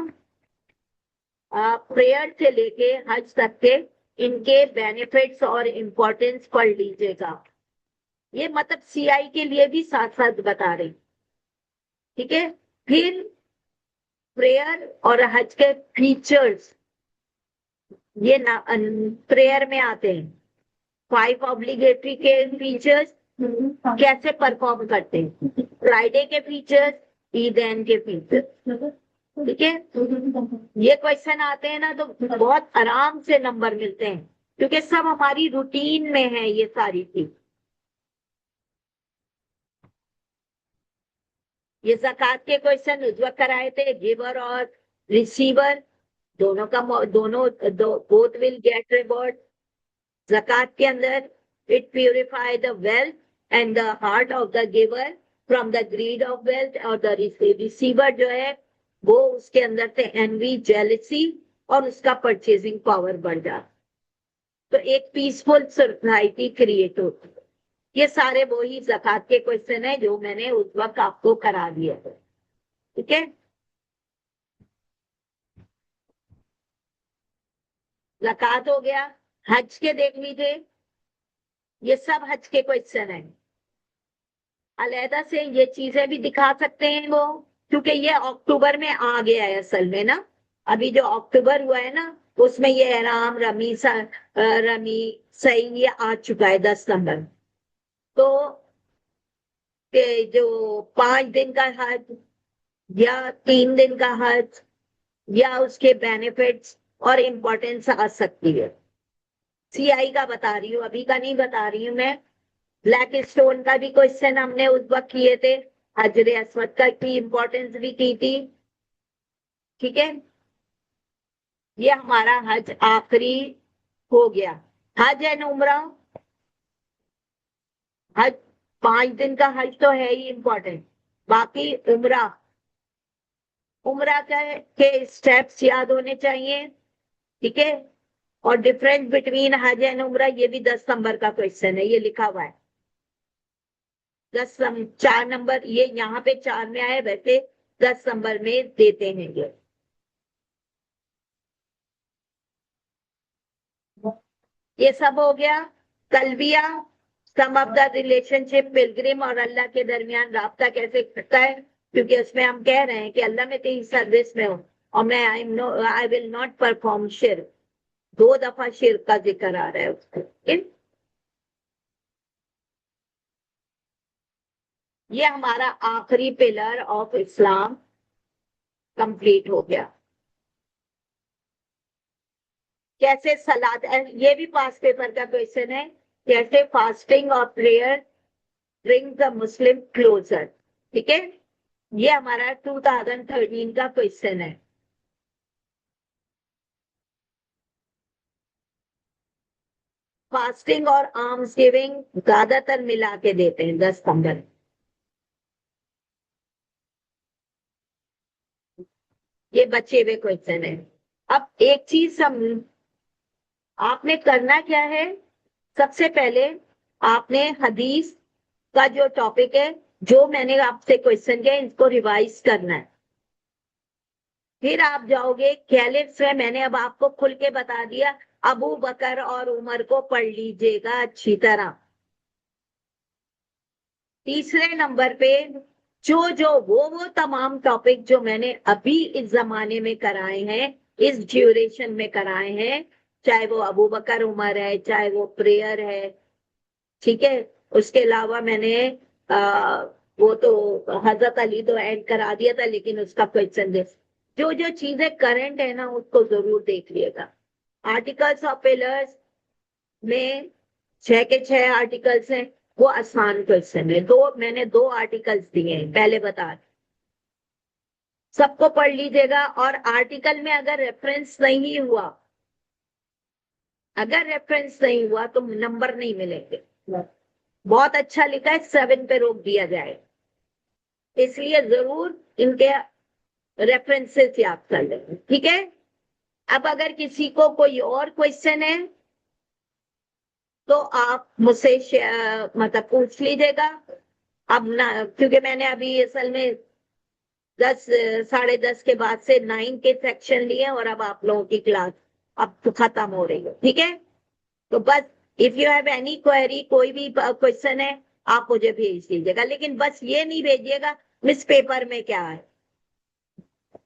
प्रेयर से लेके हज तक के, इनके बेनिफिट्स और इम्पोर्टेंस पढ़ लीजिएगा। ये मतलब सीआई के लिए भी साथ साथ बता रही। ठीक है, फिर प्रेयर और हज के फीचर्स, ये ना प्रेयर में आते हैं। 5 ऑब्लिगेटरी के फीचर्स कैसे परफॉर्म करते हैं, फ्राइडे के फीचर्स, ईदैन के फीचर्स। ठीक है, ये क्वेश्चन आते हैं ना तो बहुत आराम से नंबर मिलते हैं, क्योंकि सब हमारी रूटीन में है ये सारी चीज। ये ज़कात के क्वेश्चन उस वक्त कराए थे, गिवर और रिसीवर दोनों का बोथ विल गेट रिवॉर्ड। ज़कात के अंदर it purify the wealth and the heart of the giver from the greed of wealth, और द रिसीवर जो है वो उसके अंदर से एनवी, जेलसी और उसका परचेजिंग पावर बढ़ जाता, तो एक पीसफुल सोसाइटी क्रिएट होती है। ये सारे वो ही ज़कात के क्वेश्चन है जो मैंने उस वक्त आपको करा दिया है। ठीक है, ज़कात हो गया। हज के देख लीजिए, ये सब हज के क्वेश्चन है। अलहदा से ये चीजें भी दिखा सकते हैं वो, क्योंकि ये अक्टूबर में आ गया है असल में ना। अभी जो अक्टूबर हुआ है ना, उसमें ये एहराम, रमी सही ये आ चुका है 10 नंबर। तो जो 5 दिन का हज या 3 दिन का हज या उसके बेनिफिट्स और इम्पोर्टेंस आ सकती है। सीआई का बता रही हूँ, अभी का नहीं बता रही हूँ मैं। ब्लैक स्टोन का भी क्वेश्चन हमने उस वक्त किए थे, हजरे अस्वद का की इंपॉर्टेंस भी की थी। ठीक है, ये हमारा हज आखिरी हो गया। हज एंड उम्रा, हज 5 दिन का हज तो है ही इंपॉर्टेंट, बाकी उम्रा, उम्रा के स्टेप्स याद होने चाहिए। ठीक है, और डिफरेंस बिटवीन हज एंड उम्रा, ये भी 10 नंबर का क्वेश्चन है, ये लिखा हुआ है। 4 नंबर, ये यहाँ पे 4 में आए, वैसे 10 नंबर में देते हैं ये सब हो गया। कलबिया, सम ऑफ द रिलेशनशिप पिलग्रिम और अल्लाह के दरमियान राब्ता कैसे करता है, क्योंकि उसमें हम कह रहे हैं कि अल्लाह में तेरी सर्विस में हूँ और मैं आई विल नॉट परफॉर्म शिर्क। 2 दफा शिर्क का जिक्र आ रहा है उसको। ये हमारा आखिरी पिलर ऑफ इस्लाम कंप्लीट हो गया। कैसे सलाद, ये भी पास पेपर का क्वेश्चन है, कैसे फास्टिंग और prayer bring the Muslim closer. ठीक है, ये हमारा 2013 का क्वेश्चन है। फास्टिंग और आर्म्स गिविंग ज्यादातर मिला के देते हैं 10 नंबर। ये बचे हुए क्वेश्चन है। अब एक चीज हम, आपने करना क्या है, सबसे पहले आपने हदीस का जो टॉपिक है, जो मैंने आपसे क्वेश्चन किया, इसको रिवाइज करना है। फिर आप जाओगे कैलिफ्स में, मैंने अब आपको खुल के बता दिया, अबू बकर और उमर को पढ़ लीजिएगा अच्छी तरह। तीसरे नंबर पे जो वो तमाम टॉपिक जो मैंने अभी इस जमाने में कराए हैं, इस ड्यूरेशन में कराए हैं, चाहे वो अबू बकर उमर है, चाहे वो प्रेयर है, ठीक है। उसके अलावा मैंने आ, वो तो हजरत अली तो ऐड करा दिया था, लेकिन उसका क्वेश्चन दे, जो जो चीजें करंट है ना उसको जरूर देख लिएगा। आर्टिकल्स ऑफ पिलर्स में 6 के 6 आर्टिकल्स हैं, वो आसान क्वेश्चन है। मैंने 2 आर्टिकल्स दिए हैं, पहले बता, सबको पढ़ लीजिएगा। और आर्टिकल में अगर रेफरेंस नहीं हुआ, अगर रेफरेंस नहीं हुआ तो नंबर नहीं मिलेंगे। बहुत अच्छा लिखा है, 7 पे रोक दिया जाए, इसलिए जरूर इनके रेफरेंसेस याद कर लें, ठीक है। अब अगर किसी को कोई और क्वेश्चन है तो आप मुझसे मतलब पूछ लीजिएगा। अब ना, क्योंकि मैंने अभी असल में 10 साढ़े 10 के बाद से 9 के सेक्शन लिए और अब आप लोगों की क्लास अब तो खत्म हो रही है, ठीक है। तो बस, if you have any query, कोई भी क्वेश्चन है, आप मुझे भेज दीजिएगा, लेकिन बस ये नहीं भेजिएगा मिस पेपर में क्या है,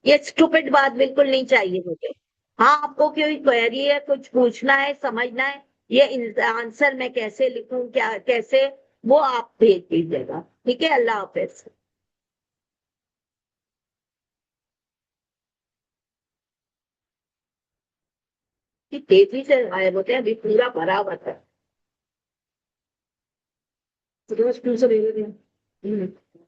ये स्टूपिड बात बिल्कुल नहीं चाहिए मुझे। हाँ, आपको कोई क्वेरी है, कुछ पूछना है, समझना है, ये आंसर मैं कैसे लिखूं, क्या कैसे, वो आप भेज दीजिएगा, ठीक है। अल्लाह हाफिज। कि तेजी से गायब होते हैं, अभी पूरा भरा हुआ था। तो स्कूल से भेज दिया।